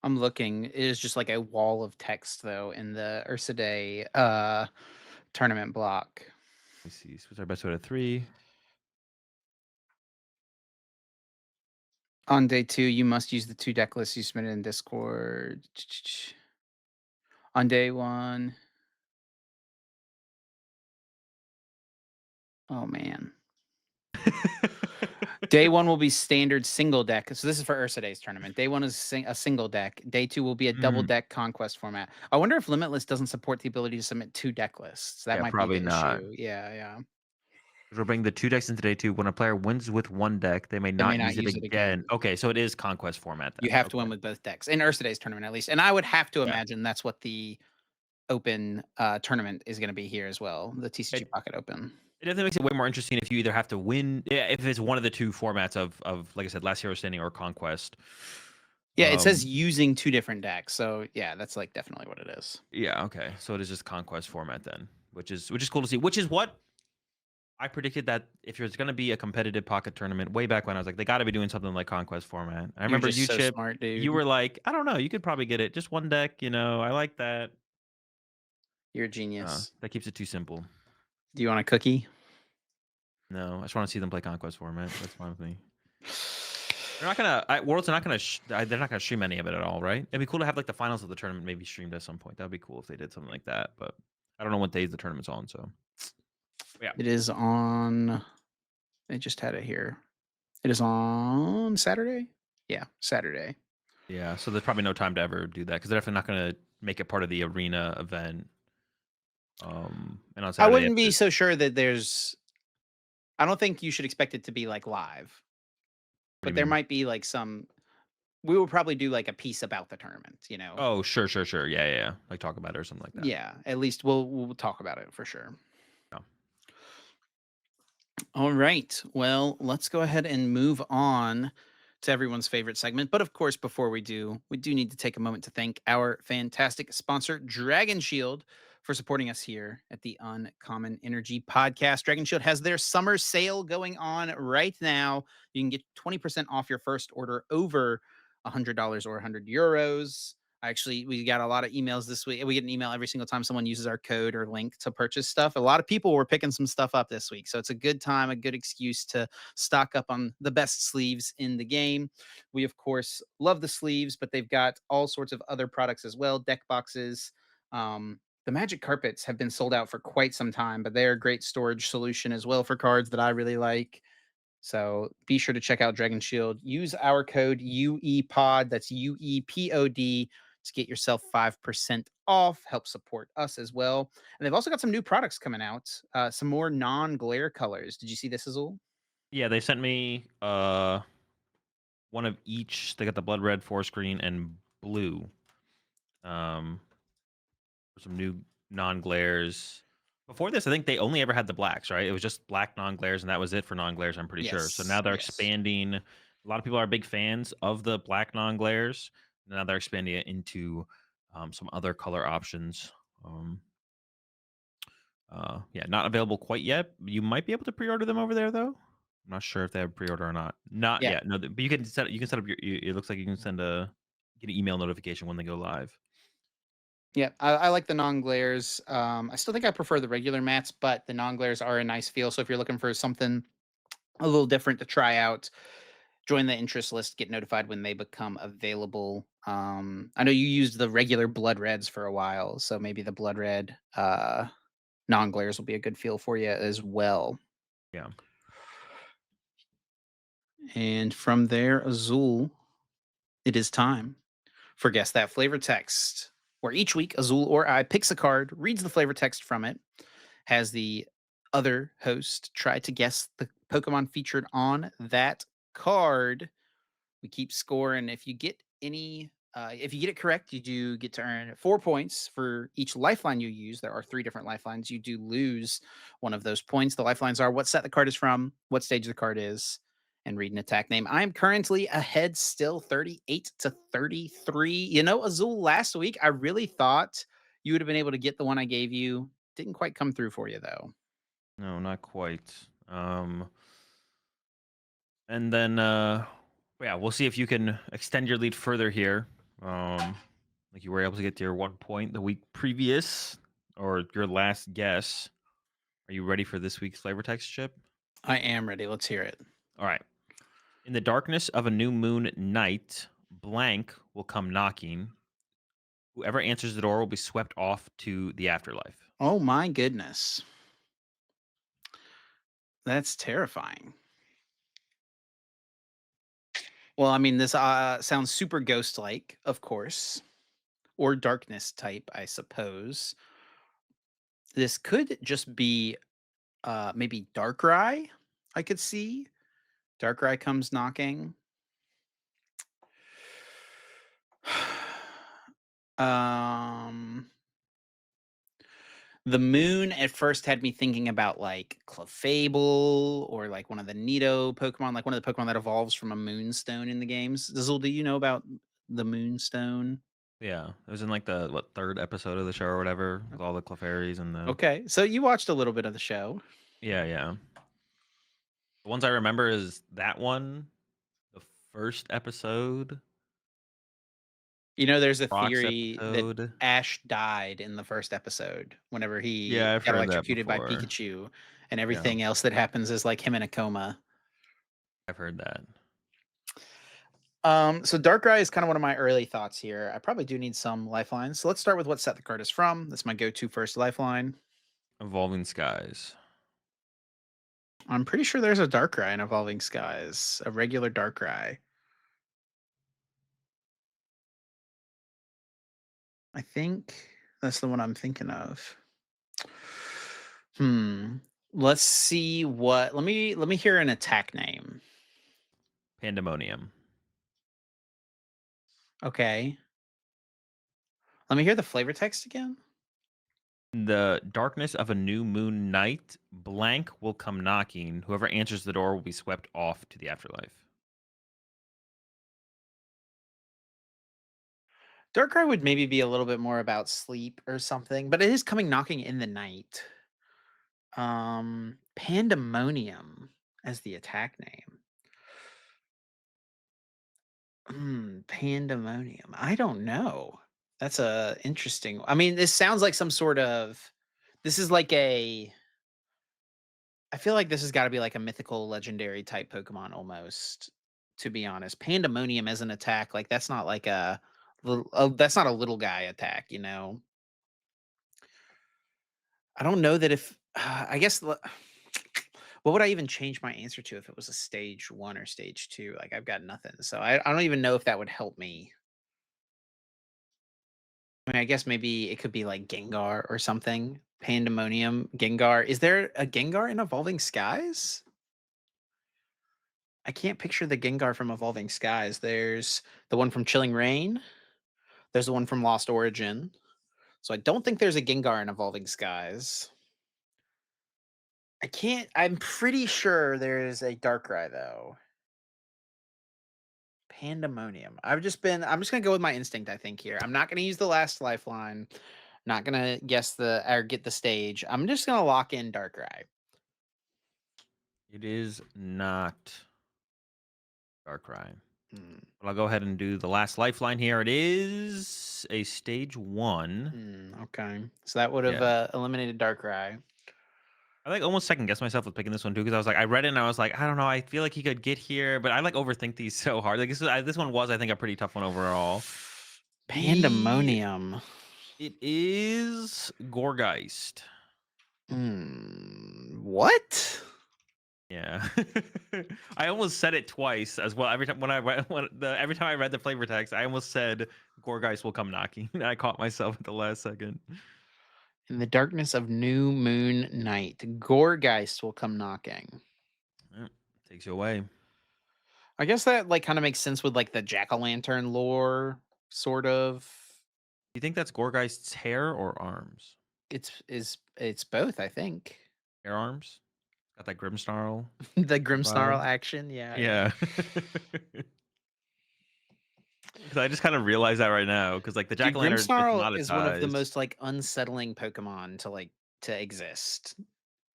I'm looking. It is just like a wall of text though in the Ursa Day tournament block. Let me see. What's our best out of 3? On day 2, you must use the 2 deck lists you submitted in Discord. On day 1, oh man. Day 1 will be standard single deck. So this is for Ursa Day's tournament. Day 1 is a single deck. Day 2 will be a double Mm, deck conquest format. I wonder if Limitless doesn't support the ability to submit 2 deck lists. That yeah, might be probably the not. issue. Yeah, yeah. We're bringing the 2 decks into day 2. When a player wins with 1 deck, they may They may not not use it use it again. again. Okay, so it is conquest format You then. have to Okay. win with both decks in Ursa Day's tournament at least. And I would have to Yeah. imagine that's what the open tournament is going to be here as well. The TCG It Pocket Open. it definitely makes it way more interesting if you either have to win, yeah, if it's one of the 2 formats of like I said, last hero standing or conquest. Yeah, it says Um, using 2 different decks, so yeah, that's, like, definitely what it is. yeah, okay. So it is just conquest format then, which is cool to see. Which is what I predicted that if there's gonna be a competitive pocket tournament way back when I was like, they gotta be doing something like conquest format. I You're remember just you, so Chip, smart, you dude. were like, I don't know, you could probably get it. Just one deck, I like that. You're a genius. That keeps it too simple. Do you want a cookie? No, I just want to see them play conquest format. That's fine with me. They're not gonna. Worlds are not gonna. They're not gonna stream any of it at all, right? It'd be cool to have like the finals of the tournament maybe streamed at some point. That'd be cool if they did something like that. But I don't know what days the tournament's on. So yeah, It is on I just had it here. It is on Saturday? Yeah, Saturday. yeah. So there's probably no time to ever do that because they're definitely not gonna make it part of the arena event. And on I Saturday wouldn't be after. so sure that there's I don't think you should expect it to be, like, live, What do but you there mean? might be, like, some we will probably do, like, a piece about the tournament, you know? Oh, sure, sure, sure. Yeah, yeah, yeah. Like talk about it or something like that. Yeah, at least we'll talk about it for sure. Yeah. All right. Well, let's go ahead and move on to everyone's favorite segment. But of course, before we do need to take a moment to thank our fantastic sponsor, Dragon Shield, for supporting us here at the Uncommon Energy Podcast. Dragon Shield has their summer sale going on right now. You can get 20% off your first order over $100 or 100 euros. Actually, we got a lot of emails this week. We get an email every single time someone uses our code or link to purchase stuff. A lot of people were picking some stuff up this week. So it's a good time, a good excuse to stock up on the best sleeves in the game. We, of course, love the sleeves, but they've got all sorts of other products as well, deck boxes. The magic carpets have been sold out for quite some time, but they're a great storage solution as well for cards that I really like. So be sure to check out Dragon Shield. Use our code UEPOD, that's UEPOD, to get yourself 5% off. Help support us as well. And they've also got some new products coming out, some more non glare colors. Did you see this, Azul? Yeah, they sent me one of each. They got the blood red, forest green, and blue. Um, for some new non-glares. Before this, I think they only ever had the blacks, right? It was just black non-glares, and that was it for non-glares, I'm pretty sure. So Yes. now they're Yes. expanding. A lot of people are big fans of the black non-glares. Now they're expanding it into some other color options. Um, yeah, not available quite yet. You might be able to pre-order them over there, though. I'm not sure if they have pre-order or not. Not Yeah. yet. No, but you can set up your. It looks like you can send a get an email notification when they go live. Yeah. I like the non glares. I still think I prefer the regular mats, but the non glares are a nice feel. So if you're looking for something a little different to try out, join the interest list, get notified when they become available. I know you used the regular blood reds for a while, so maybe the blood red non glares will be a good feel for you as well. Yeah. And from there, Azul, it is time for Guess That Flavor Text, where each week Azul or I picks a card, reads the flavor text from it, has the other host try to guess the Pokemon featured on that card. We keep score, and if you get it correct, you do get to earn 4 points for each lifeline you use. There are three different lifelines. You do lose one of those points. The lifelines are what set the card is from, what stage the card is, and read an attack name. I am currently ahead, still 38-33. You know, Azul, last week I really thought you would have been able to get the one I gave you. Didn't quite come through for you though. No, not quite. And then yeah, we'll see if you can extend your lead further here. Like you were able to get to your 1 point the week previous, or your last guess. Are you ready for this week's flavor text, Chip? I am ready. Let's hear it. All right. In the darkness of a new moon night, blank will come knocking. Whoever answers the door will be swept off to the afterlife. Oh my goodness. That's terrifying. Well, I mean, this sounds super ghost like, of course, or darkness type, I suppose. This could just be maybe Darkrai, I could see. Darkrai comes knocking. um the moon at first had me thinking about like Clefable or like one of the Nido Pokemon, like one of the Pokemon that evolves from a moonstone in the games. Zizzle, do you know about the Moonstone. Yeah, it was in like the what third episode of the show or whatever with all the Clefairies and the Okay, so you watched a little bit of the show. yeah yeah. The ones I remember is that one, the first episode, You know, there's a Brock's theory that episode. Ash died in the first episode whenever he Yeah, I've got heard that electrocuted by before. Pikachu, and Yeah, everything else that happens is like him in a coma. I've heard that. So Darkrai is kind of one of my early thoughts here. I probably do need some lifelines. So let's start with what set the card is from. That's my go-to first lifeline. Evolving Skies. I'm pretty sure there's a Darkrai in Evolving Skies, a regular Darkrai. I think that's the one I'm thinking of. Hmm. Let's see what. Let me hear an attack name. Pandemonium. Okay. Let me hear the flavor text again. The darkness of a new moon night, blank will come knocking. Whoever answers the door will be swept off to the afterlife. Darkrai would maybe be a little bit more about sleep or something, but it is coming knocking in the night. Pandemonium as the attack name. Pandemonium. I don't know. That's a interesting. I mean, this sounds like some sort of. This is like a. I feel like this has got to be like a mythical, legendary type Pokemon almost. To be honest, Pandemonium as an attack, like that's not like a. That's not a little guy attack, you know. I don't know that if. I guess. What would I even change my answer to if it was a stage one or stage two? Like I've got nothing, so I don't even know if that would help me. I mean, I guess maybe it could be like Gengar or something. Pandemonium, Gengar. Is there a Gengar in Evolving Skies? I can't picture the Gengar from Evolving Skies. There's the one from Chilling Reign. There's the one from Lost Origin. So I don't think there's a Gengar in Evolving Skies. I can't. I'm pretty sure there's a Darkrai though. Pandemonium. I'm just gonna go with my instinct, I think, here. I'm not gonna use the last lifeline. Not gonna guess the or get the stage. I'm just gonna lock in Darkrai. It is not Darkrai. Hmm. But I'll go ahead and do the last lifeline here. It is a stage one. Okay. So that would have Yeah. eliminated Darkrai. I like almost second guess myself with picking this one too because I was like, I read it and I was like, I don't know, I feel like he could get here, but I like overthink these so hard. Like this one was, I think, a pretty tough one overall. The Pandemonium. it is Gorgeist. What? Yeah, I almost said it twice as well. Every time when I read every time I read the flavor text, I almost said Gorgeist will come knocking. And I caught myself at the last second. In the darkness of new moon night, Goregeist will come knocking. Yep, takes you away. I guess that like kind of makes sense with like the jack-o'-lantern lore, sort of. You think that's Gorgeist's hair or arms? It's both, I think. Hair arms? Got that Grimmsnarl The Grimmsnarl vibe. action, yeah, yeah. Yeah. Because I just kind of realized that right now. Because like the jack Dude, o' lantern is Grimmsnarl is one of the monetized. most like unsettling Pokemon to like to exist.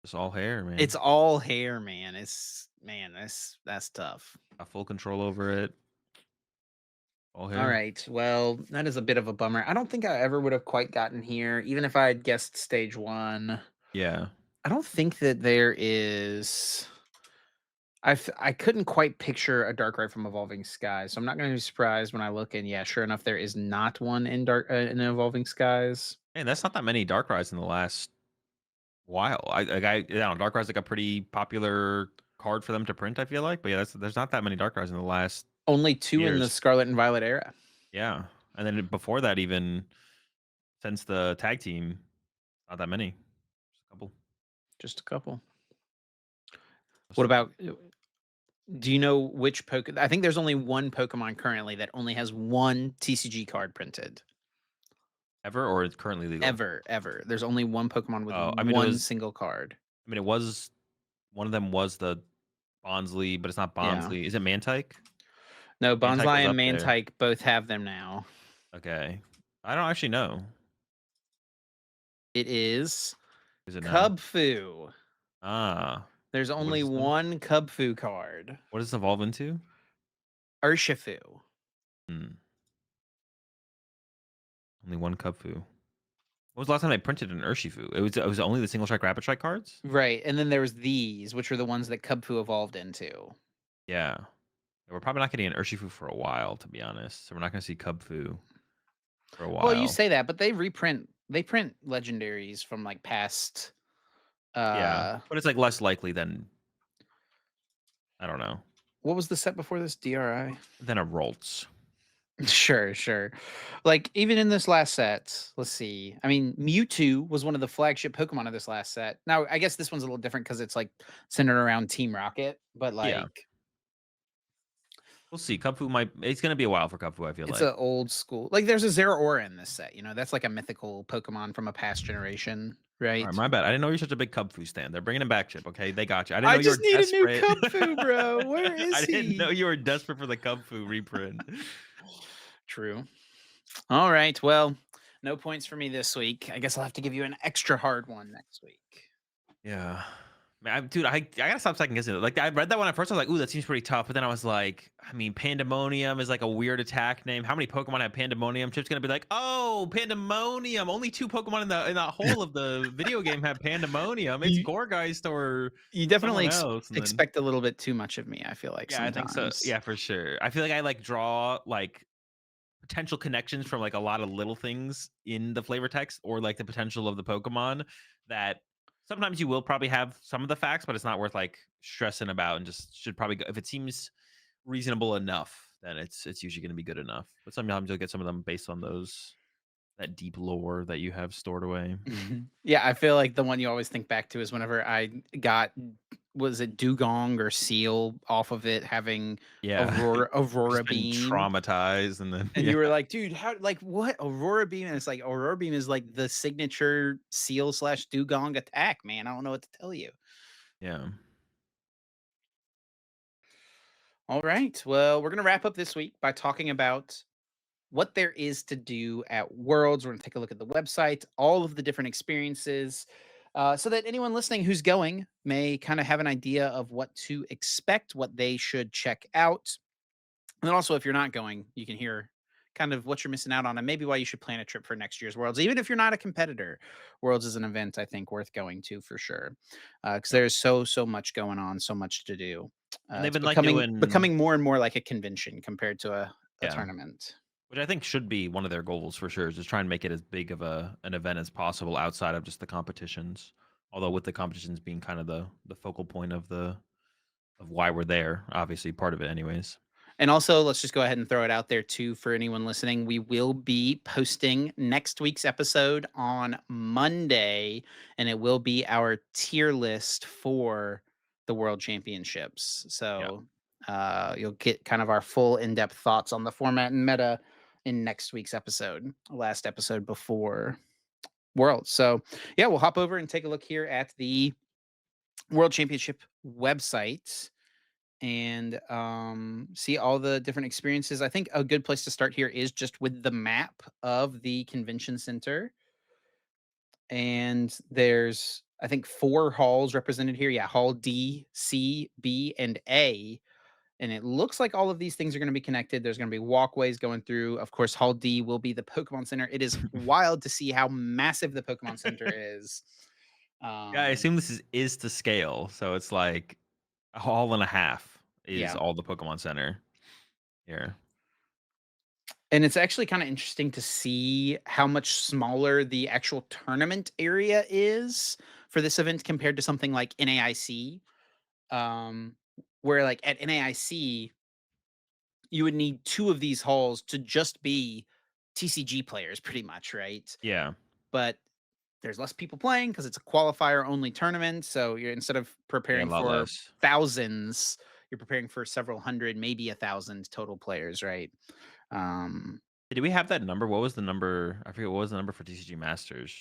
It's all hair, It's man. all hair, man. That's tough. Got full control over it. All All hair. right. Well, that is a bit of a bummer. I don't think I ever would have quite gotten here, even if I had guessed stage one. Yeah. I don't think that there is. I couldn't quite picture a Darkrai from Evolving Skies, so I'm not going to be surprised when I look and yeah, sure enough, there is not one in in Evolving Skies. And that's not that many Darkrai's in the last while. I don't know, Darkrai's like a pretty popular card for them to print, I feel like. But yeah, there's not that many Darkrai's in the last Only two in the years. Scarlet and Violet era. Yeah. And then before that, even since the tag team, not that many. Just a couple. Just a couple. Most What of them. about do you know which I think there's only one Pokemon currently that only has one TCG card printed. Ever or it's currently legal? Ever. There's only one Pokemon with Oh, I mean, it one was single card. I mean, it was one of them was the Bonsly, but it's not Yeah. Bonsly. Is it Mantike? No, Mantike was Bonsai and up there. Mantike both have them now. Okay. I don't actually know. It is Is it now? Cub Fu. Ah. There's What only is this one? one Cub Fu card. What does this evolve into? Urshifu. Hmm. Only one Kubfu. When was the last time they printed an Urshifu? It was only the single strike rapid strike cards? Right, and then there was these, which were the ones that Cub Fu evolved into. Yeah. We're probably not getting an Urshifu for a while, to be honest. So we're not gonna see Kubfu for a Well, you while. say that, but they print legendaries from, like, past, Yeah. uh But it's like less likely than I don't know, what was the set before this? DRI? than a Roltz. Sure, sure. Like, even in this last set, let's see. I mean, Mewtwo was one of the flagship Pokemon of this last set. Now, I guess this one's a little different because it's like centered around Team Rocket, but Yeah. like We'll see. Kubfu might it's gonna be a while for Kubfu, I feel it's like. a old school. Like there's a Zeraora in this set, that's like a mythical Pokemon from a past generation, Alright, right? my bad. I didn't know you're such a big Kubfu stan. They're bringing him back, Chip, okay? They got you. I didn't know I you just were need a new desperate. Kubfu, bro. Where I is didn't know he? you were desperate for the Kubfu reprint. True. All right. Well, no points for me this week. I guess I'll have to give you an extra hard one next week. Yeah. Man, dude, I gotta stop second guessing it. Like, I read that one at first. I was like, "Ooh, that seems pretty tough." But then I was like, I mean, Pandemonium is like a weird attack name. How many Pokemon have Pandemonium? Chip's gonna be like, "Oh, Pandemonium! Only two Pokemon in the whole of the video game have Pandemonium. It's You Gorgeist or you definitely someone else." And then, expect a little bit too much of me, I feel like yeah, I think so. sometimes. Yeah, for sure. I feel like I like draw like potential connections from like a lot of little things in the flavor text or like the potential of the Pokemon that sometimes you will probably have some of the facts, but it's not worth like stressing about and just should probably go if it seems reasonable enough, then it's usually going to be good enough. But sometimes you'll get some of them based on those that deep lore that you have stored away. Mhm. Yeah, I feel like the one you always think back to is whenever I got was it Dugong or Seal off of it having Yeah. Aurora Just been Beam, traumatized and then and yeah. you were like, "Dude, how like, what? Aurora Beam?" And it's like, Aurora Beam is like the signature Seal/Dugong attack, man. I don't know what to tell you. Yeah. All right. Well, we're gonna wrap up this week by talking about what there is to do at Worlds. We're going to take a look at the website, all of the different experiences, so that anyone listening who's going may kind of have an idea of what to expect, what they should check out. And then also, if you're not going, you can hear kind of what you're missing out on and maybe why you should plan a trip for next year's Worlds. Even if you're not a competitor, Worlds is an event I think worth going to for sure, because Yep. there's so much going on, so much to do. And they've It's been like becoming doing becoming more and more like a convention compared to a yeah. tournament. Which I think should be one of their goals for sure, is just try and make it as big of an event as possible outside of just the competitions. Although with the competitions being kind of the focal point of the of why we're there, obviously part of it anyways. And also, let's just go ahead and throw it out there too for anyone listening. We will be posting next week's episode on Monday, and it will be our tier list for the World Championships. Yeah. So you'll get kind of our full in depth thoughts on the format and meta in next week's episode, last episode before Worlds. So, yeah, we'll hop over and take a look here at the World Championship website and see all the different experiences. I think a good place to start here is just with the map of the convention center. And there's, I think, four halls represented here. Yeah, Hall D, C, B, and A. And it looks like all of these things are going to be connected. There's going to be walkways going through. Of course, Hall D will be the Pokemon Center. It is wild to see how massive the Pokemon Center is. Yeah, I Um, assume this is to scale, so it's like a hall and a half is yeah. all the Pokemon Center here. And it's actually kinda interesting to see how much smaller the actual tournament area is for this event compared to something like NAIC, um, where, like, at NAIC, you would need 2 of these halls to just be TCG players pretty much, right? Yeah. But there's less people playing because it's a qualifier-only tournament, so you're instead of Yeah, a preparing lot for less. thousands, you're preparing for several hundred, maybe 1,000 total players, right? Um Did we have that number? What was the number? I forget what was the number for TCG Masters.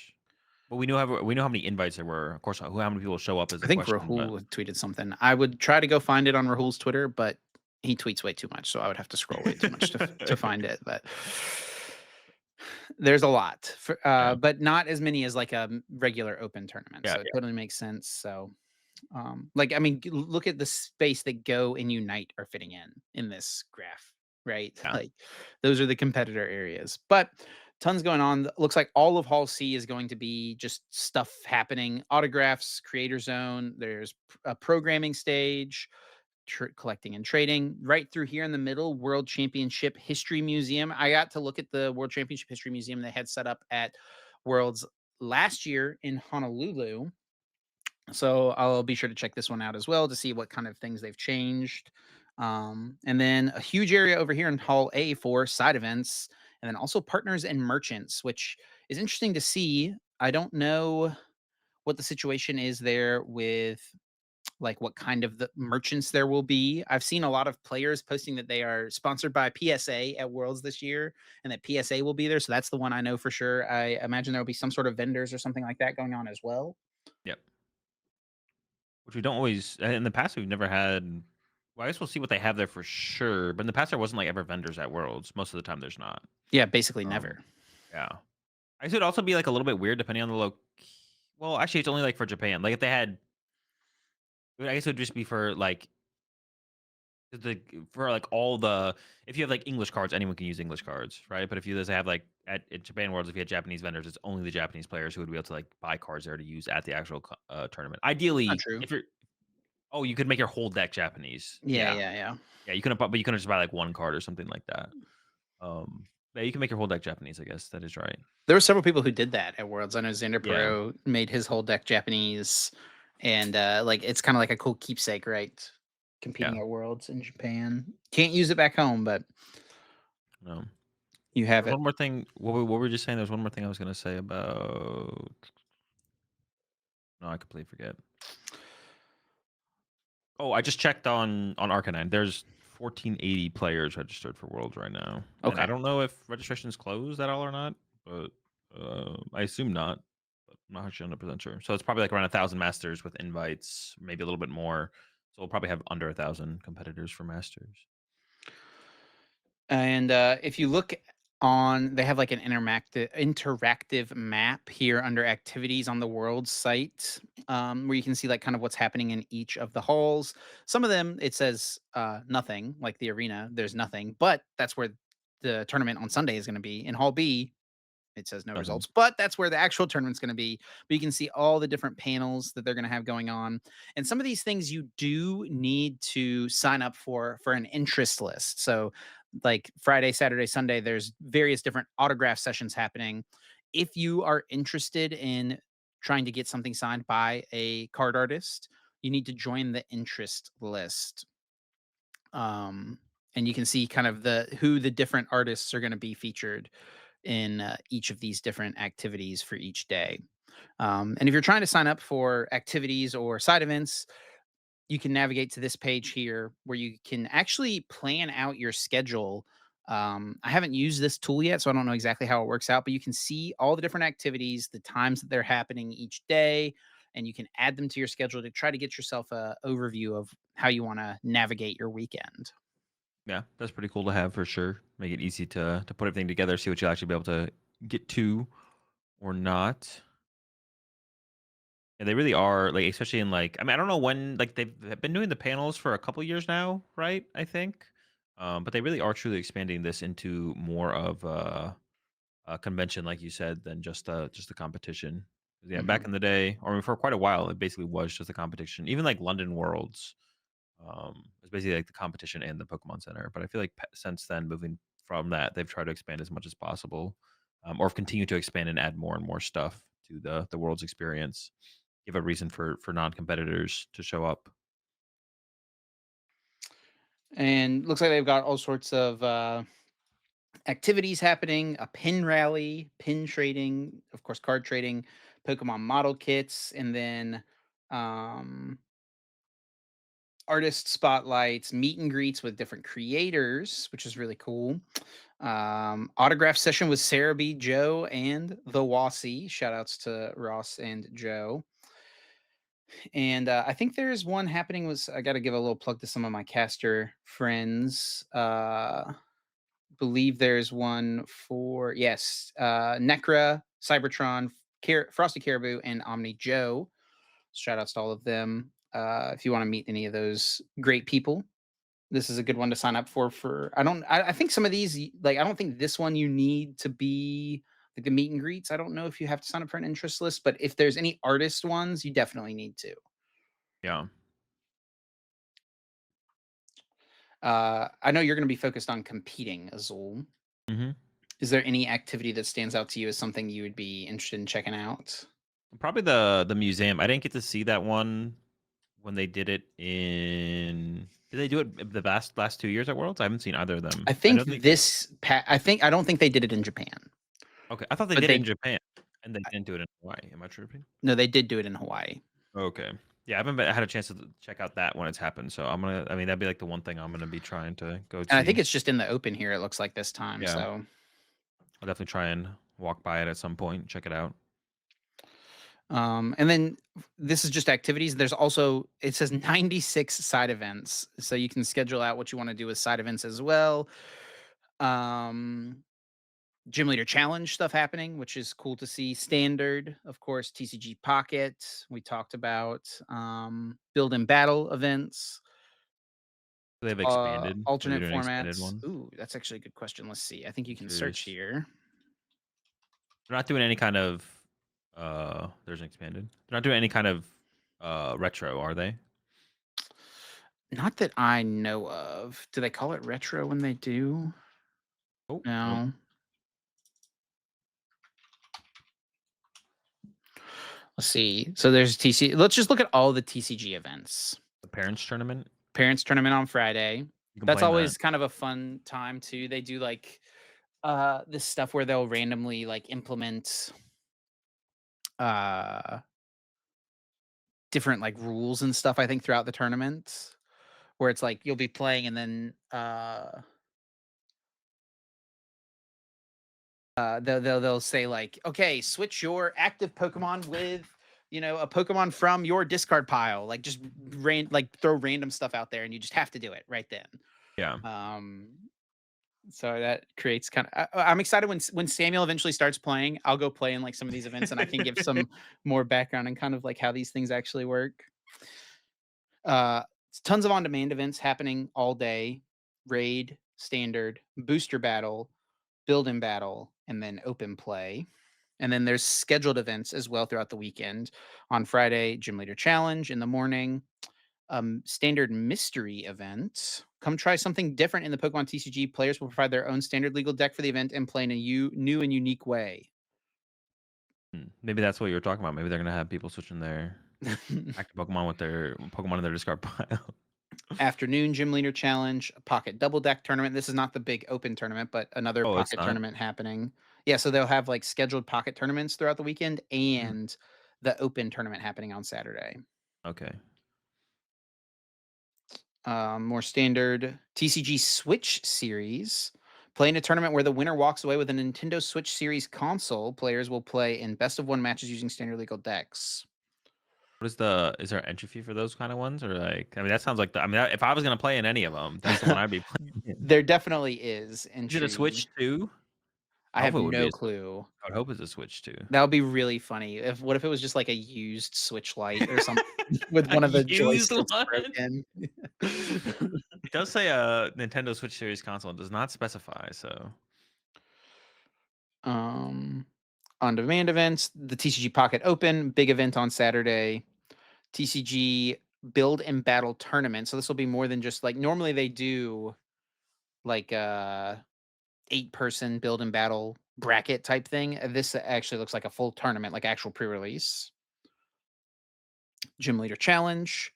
But we know how many invites there were. Of course, how many people show up is I a think question, but Rahul had tweeted something. I would try to go find it on Rahul's Twitter, but He tweets way too much, so I would have to scroll way too much to find it, but there's a lot for, Yeah, but not as many as like a regular open tournament, yeah, so it yeah, totally makes sense. So, like, I mean, look at the space that Go and Unite are fitting in this graph, right? yeah. Like, those are the competitor areas, but tons going on. Looks like all of Hall C is going to be just stuff happening. Autographs, creator zone. There's a programming stage, collecting and trading. Right through here in the middle, World Championship History Museum. I got to look at the World Championship History Museum they had set up at Worlds last year in Honolulu. So I'll be sure to check this one out as well to see what kind of things they've changed. And then a huge area over here in Hall A for side events, and then also partners and merchants, which is interesting to see. I don't know what the situation is there with like what kind of the merchants there will be. I've seen a lot of players posting that they are sponsored by PSA at Worlds this year and that PSA will be there. So that's the one I know for sure. I imagine there will be some sort of vendors or something like that going on as well. Yep. Which we don't always in the past, we've never had. Well, I guess we'll see what they have there for sure, but in the past, there wasn't, like, ever vendors at Worlds. Most of the time, there's not. Yeah, basically Um, never. yeah. I guess it'd also be, like, a little bit weird depending on the well, actually, it's only, like, for Japan. Like, if they had I guess it would just be for, like, the for, like, all the if you have, like, English cards, anyone can use English cards, right? But if you just have, like, at Japan Worlds, if you had Japanese vendors, it's only the Japanese players who would be able to, like, buy cards there to use at the actual tournament. Not Ideally, true. if you're oh, you could make your whole deck Japanese. Yeah, Yeah. yeah, yeah. Yeah, you couldn't but you couldn't just buy, like, 1 card or something like that. Yeah, you can make your whole deck Japanese, I guess, that is right. There were several people who did that at Worlds. I know Xander Yeah, Pro made his whole deck Japanese, and like it's kind of like a cool keepsake, right? yeah, Competing at Worlds in Japan. Can't use it back home, but no. you have There's it. one more thing what were we just saying? There's one more thing I was gonna say about no, I completely forget. Oh, I just checked on Arcanine. There's 1,480 players registered for Worlds right now, and I Okay. don't know if registration's closed at all or not, but, I assume not, but I'm not actually 100% sure. So it's probably, like, around 1,000 masters with invites, maybe a little bit more. So we'll probably have under 1,000 competitors for masters. And if you look on, they have like an interactive map here under activities on the world site, where you can see like kind of what's happening in each of the halls. Some of them it says nothing, like the arena. There's nothing, but that's where the tournament on Sunday is going to be in Hall B. It says no Nothing. results, but that's where the actual tournament's going to be. But you can see all the different panels that they're going to have going on, and some of these things you do need to sign up for an interest list. So, like Friday, Saturday, Sunday, there's various different autograph sessions happening. If you are interested in trying to get something signed by a card artist, you need to join the interest list. Um, and you can see kind of the who the different artists are going to be featured in each of these different activities for each day. And if you're trying to sign up for activities or side events, you can navigate to this page here where you can actually plan out your schedule. I haven't used this tool yet, so I don't know exactly how it works out, but you can see all the different activities, the times that they're happening each day, and you can add them to your schedule to try to get yourself a overview of how you want to navigate your weekend. Yeah, that's pretty cool to have for sure. Make it easy to put everything together, see what you'll actually be able to get to or not. And they really are like, especially in like, I mean, I don't know when like they've been doing the panels for a couple years now, right? I think, but they really are truly expanding this into more of a convention, like you said, than just a competition. Yeah, back Mhm. in the day, or for quite a while, it basically was just a competition. Even like London Worlds, it's basically like the competition and the Pokemon Center. But I feel like since then, moving from that, they've tried to expand as much as possible, or have continued to expand and add more and more stuff to the world's experience. Give a reason for non-competitors to show up. And looks like they've got all sorts of activities happening, a pin rally, pin trading, of course, card trading, Pokemon model kits, and then um, artist spotlights, meet and greets with different creators, which is really cool. Autograph session with Sarah B, Joe, and the Wasi. Shout outs to Ross and Joe. And I think there's one happening. Was I got to give a little plug to some of my caster friends. Believe there's one for yes, Necra, Cybertron, Frosty Caribou, and Omni Joe. Shout outs to all of them. If you want to meet any of those great people, this is a good one to sign up for. I think some of these like I don't think this one you need to be like the meet and greets. I don't know if you have to sign up for an interest list, but if there's any artist ones, you definitely need to. Yeah. I know you're going to be focused on competing, Azul. Mhm. Is there any activity that stands out to you as something you would be interested in checking out? Probably the museum. I didn't get to see that one when they did it in did they do it the last 2 years at Worlds? I haven't seen either of them. I I think know they I don't think they did it in Japan, okay, I thought they but did it in they Japan, and they didn't do it in Hawaii. Am I tripping? no, they did do it in Hawaii. Okay. Yeah, I haven't had a chance to check out that when it's happened, so I mean, that'd be, like, the one thing I'm gonna be trying to go And I think see. it's just in the open here, it looks like this time. Yeah. So I'll definitely try and walk by it at some point, check it out. and then this is just activities. There's also it says 96 side events. So you can schedule out what you want to do with side events as well. Um Gym Leader Challenge stuff happening, which is cool to see. Standard, of course, TCG Pocket. We talked about build and battle events, They've expanded. Maybe alternate do an expanded formats. one. Ooh, that's actually a good question. Let's see. I think you I'm can search curious. here. They're not doing any kind of, there's an expanded. They're not doing any kind of, retro, are they? Not that I know of. Do they call it retro when they do? Oh, nope. No. Let's see. So there's TC. Let's just look at all the TCG events. The parents tournament? Parents tournament on Friday. You can That's play in that. always kind of a fun time too. They do like this stuff where they'll randomly like implement uh different like rules and stuff I think throughout the tournament where it's like you'll be playing and then they'll say like, okay, switch your active Pokemon with a Pokemon from your discard pile. Like just like throw random stuff out there and you just have to do it right then. Yeah. Um so that creates kind of I'm excited when Samuel eventually starts playing. I'll go play in like some of these events and I can give some more background and kind of like how these things actually work. Uh, Tons of on-demand events happening all day. Raid, standard, booster battle, build and battle, and then open play. And then there's scheduled events as well throughout the weekend. On Friday, Gym Leader Challenge in the morning, standard mystery event. Come try something different in the Pokemon TCG. Players will provide their own standard legal deck for the event and play in a new and unique way. Maybe that's what you were talking about. Maybe they're gonna have people switching their active Pokemon with their Pokemon in their discard pile. Afternoon Gym Leader Challenge, Pocket Double Deck Tournament. This is not the big open tournament, but another Oh, it's pocket not? tournament happening. Yeah, so they'll have like scheduled pocket tournaments throughout the weekend Mm, and the open tournament happening on Saturday. okay. More standard TCG Switch series. Play in a tournament where the winner walks away with a Nintendo Switch Series console. Players will play in best of one matches using standard legal decks. What is there an entry fee for those kind of ones? Or like, I mean, that sounds like if I was gonna play in any of them, that's the one I'd be playing in. There definitely is Is it a entry. Switch too? I I hope have it would be no a Switch. clue. I would hope it's a Switch too. That would be really funny. What if it was just like a used Switch Lite or something with A one of the used joysticks one? broken? It does say a Nintendo Switch Series console. It does not specify, so um, on-demand events, the TCG Pocket Open, big event on Saturday. TCG Build and Battle Tournament. So this will be more than just like normally they do like 8-person build and battle bracket type thing. This actually looks like a full tournament, like actual pre-release. Gym Leader Challenge.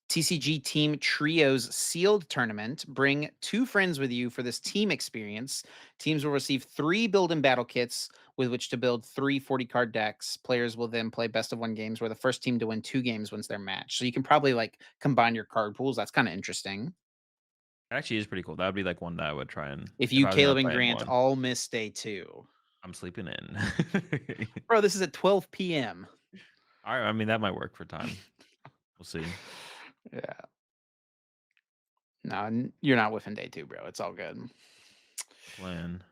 TCG Team Trios Sealed Tournament. Bring 2 friends with you for this team experience. Teams will receive 3 build and battle kits with which to build 3 40-card decks. Players will then play best of 1 games where the first team to win 2 games wins their match. So you can probably like combine your card pools. That's kind of interesting. it actually is pretty cool. That would be like one that I would try and If if you, I was gonna Caleb, and play in Grant one. all miss day 2. I'm sleeping in. Bro, this is at 12 p.m. I mean, that might work for time. We'll see. Yeah. No, you're not whiffing day 2, bro. It's all good. The plan.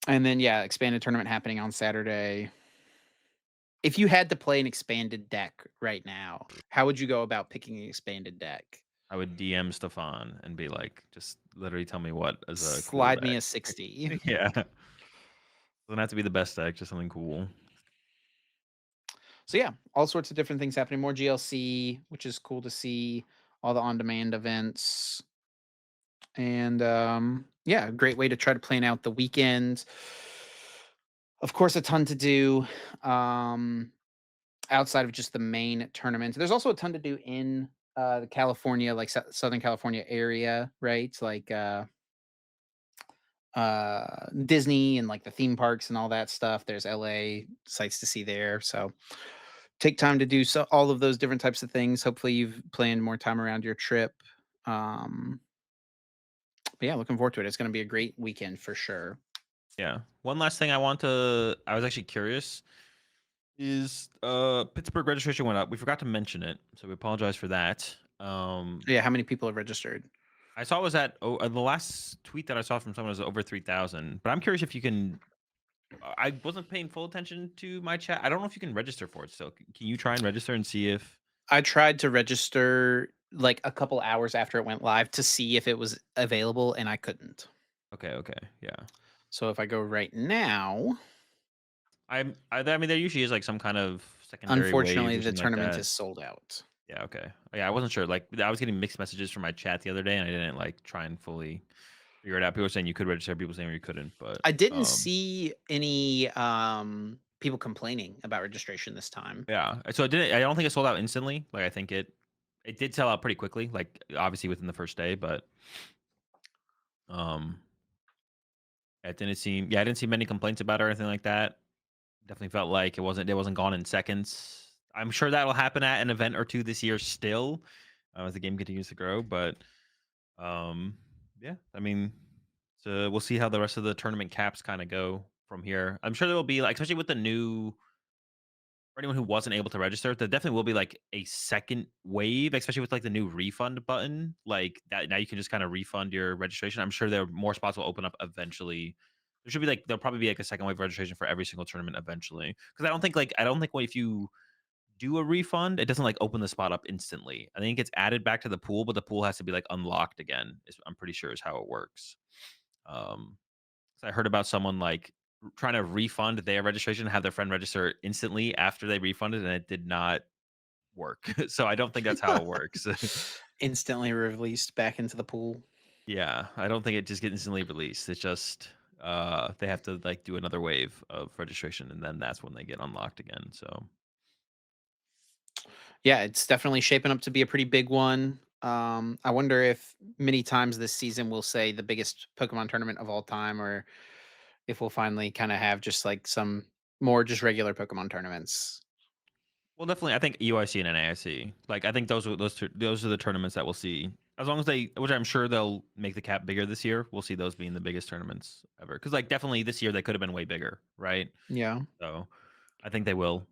And then, yeah, expanded tournament happening on Saturday. If you had to play an expanded deck right now, how would you go about picking an expanded deck? I would DM Stefan and be like, just literally tell me what is a cool Slide me a deck. 60. Yeah. Doesn't have to be the best deck, just something cool. So yeah, all sorts of different things happening. More GLC, which is cool to see. All the on-demand events, and yeah, a great way to try to plan out the weekend. Of course, a ton to do um, outside of just the main tournament. There's also a ton to do in the California, like Southern California area, right? Like Disney and like the theme parks and all that stuff. There's LA sites to see there. So take time to do all of those different types of things. Hopefully you've planned more time around your trip. Um, but yeah, looking forward to it. It's going to be a great weekend for sure. Yeah. One last thing I was actually curious is Pittsburgh registration went up. We forgot to mention it, so we apologize for that. So yeah, how many people have registered? I saw it was at the last tweet that I saw from someone was over 3,000. But I'm curious if you can. I wasn't paying full attention to my chat. I don't know if you can register for it still. Can you try and register and see if? I tried to register like a couple hours after it went live to see if it was available, and I couldn't. Okay, okay, yeah. So if I go right now, I mean, there usually is like some kind of secondary wave unfortunately, or the something like tournament that. is sold out. Yeah, okay. Yeah, I wasn't sure. Like, I was getting mixed messages from my chat the other day, and I didn't like try and fully figure it out. People were saying you could register, people saying you couldn't, but I didn't see any people complaining about registration this time. yeah. So it didn't. I don't think it sold out instantly. Like, I think it did sell out pretty quickly. Like, obviously within the first day, but um, it didn't seem. Yeah, I didn't see many complaints about it or anything like that. Definitely felt like it wasn't gone in seconds. I'm sure that'll happen at an event or two this year still, as the game continues to grow. But um, yeah, I mean, so we'll see how the rest of the tournament caps kind of go from here. I'm sure there will be like, especially with the new for anyone who wasn't able to register, there definitely will be like a second wave, especially with like the new refund button. Like that now you can just kind of refund your registration. I'm sure there more spots will open up eventually. There should be like there'll probably be like a second wave registration for every single tournament eventually. Because I don't think if you do a refund, it doesn't like open the spot up instantly. I think it gets added back to the pool, but the pool has to be like unlocked again. I'm pretty sure is how it works. Um, so I heard about someone like trying to refund their registration, have their friend register instantly after they refunded, and it did not work. So I don't think that's how it works. Instantly released back into the pool. Yeah, I don't think it just gets instantly released. It's just they have to like do another wave of registration, and then that's when they get unlocked again. So Yeah, it's definitely shaping up to be a pretty big one. I wonder if many times this season we'll say the biggest Pokemon tournament of all time, or if we'll finally kind of have just like some more just regular Pokemon tournaments. well, definitely, I think UIC and NAIC. Like, I think those are the tournaments that we'll see. As long as they, which I'm sure they'll make the cap bigger this year. We'll see those being the biggest tournaments ever. Because like definitely this year they could have been way bigger, right? Yeah. So I think they will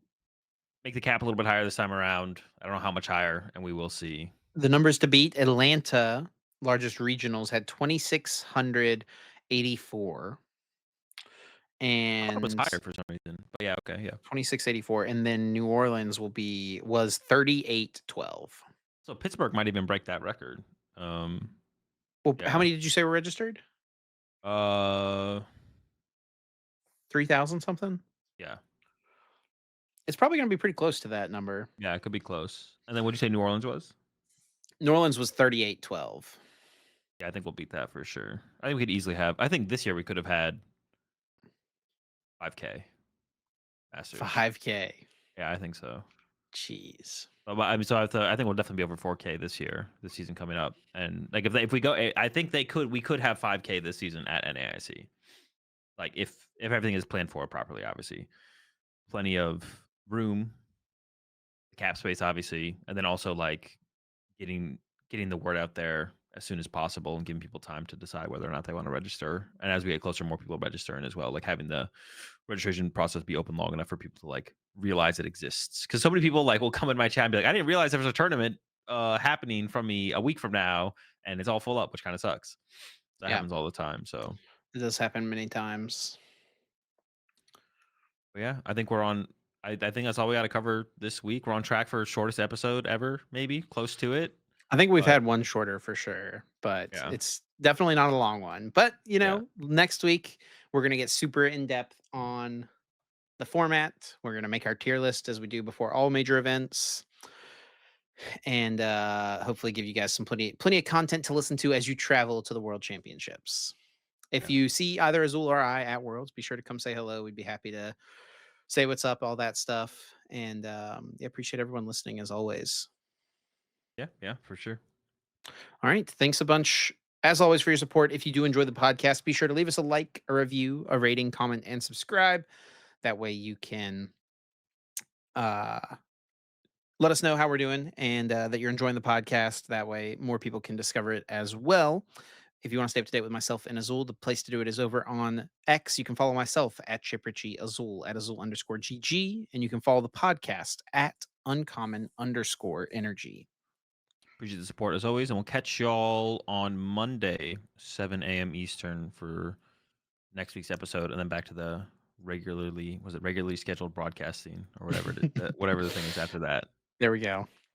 make the cap a little bit higher this time around. I don't know how much higher, and we will see. The numbers to beat: Atlanta, largest regionals, had 2,684 I thought it was and higher for some reason, but yeah, okay, yeah. 2684, and then New Orleans was 3812. So Pittsburgh might even break that record. Um, Well, how yeah, many did you say were registered? uh, 3,000 something? yeah, It's probably going to be pretty close to that number. yeah, it could be close. And then what did you say New Orleans was? New Orleans was 3812. Yeah, I think we'll beat that for sure. I think we could easily have. I think this year we could have had 5K Masters. 5K. Yeah, I think so. Jeez. But I mean, so I think we'll definitely be over 4K this year, this season coming up. And like if we go, I think we could have 5K this season at NAIC. Like if everything is planned for properly, obviously, plenty of room, cap space, obviously, and then also like getting getting the word out there as soon as possible and giving people time to decide whether or not they want to register. And as we get closer, more people are registering as well. Like having the registration process be open long enough for people to like realize it exists. Because so many people like will come in my chat and be like, I didn't realize there was a tournament happening from me a week from now, and it's all full up, which kind of sucks. That Yeah, happens all the time. So it does happen many times. but yeah, I think we're on. I think that's all we got to cover this week. We're on track for shortest episode ever, maybe close to it. I think we've But had one shorter for sure, but yeah, it's definitely not a long one. But, yeah, next week we're going to get super in depth on the format. We're going to make our tier list as we do before all major events and hopefully give you guys some plenty of content to listen to as you travel to the World Championships. If yeah, you see either Azul or I at Worlds, be sure to come say hello. We'd be happy to say what's up, all that stuff. And yeah, appreciate everyone listening as always. yeah, yeah, for sure. All right. Thanks a bunch, as always, for your support. If you do enjoy the podcast, be sure to leave us a like, a review, a rating, comment, and subscribe. That way you can uh, let us know how we're doing and that you're enjoying the podcast. That way more people can discover it as well. If you want to stay up to date with myself and Azul, the place to do it is over on X. You can follow myself at Chipritchie Azul at Azul_GG. And you can follow the podcast at Uncommon_Energy. Appreciate the support as always, and we'll catch y'all on Monday, 7 a.m. Eastern for next week's episode, and then back to the regularly scheduled broadcasting or whatever whatever the thing is after that. There we go.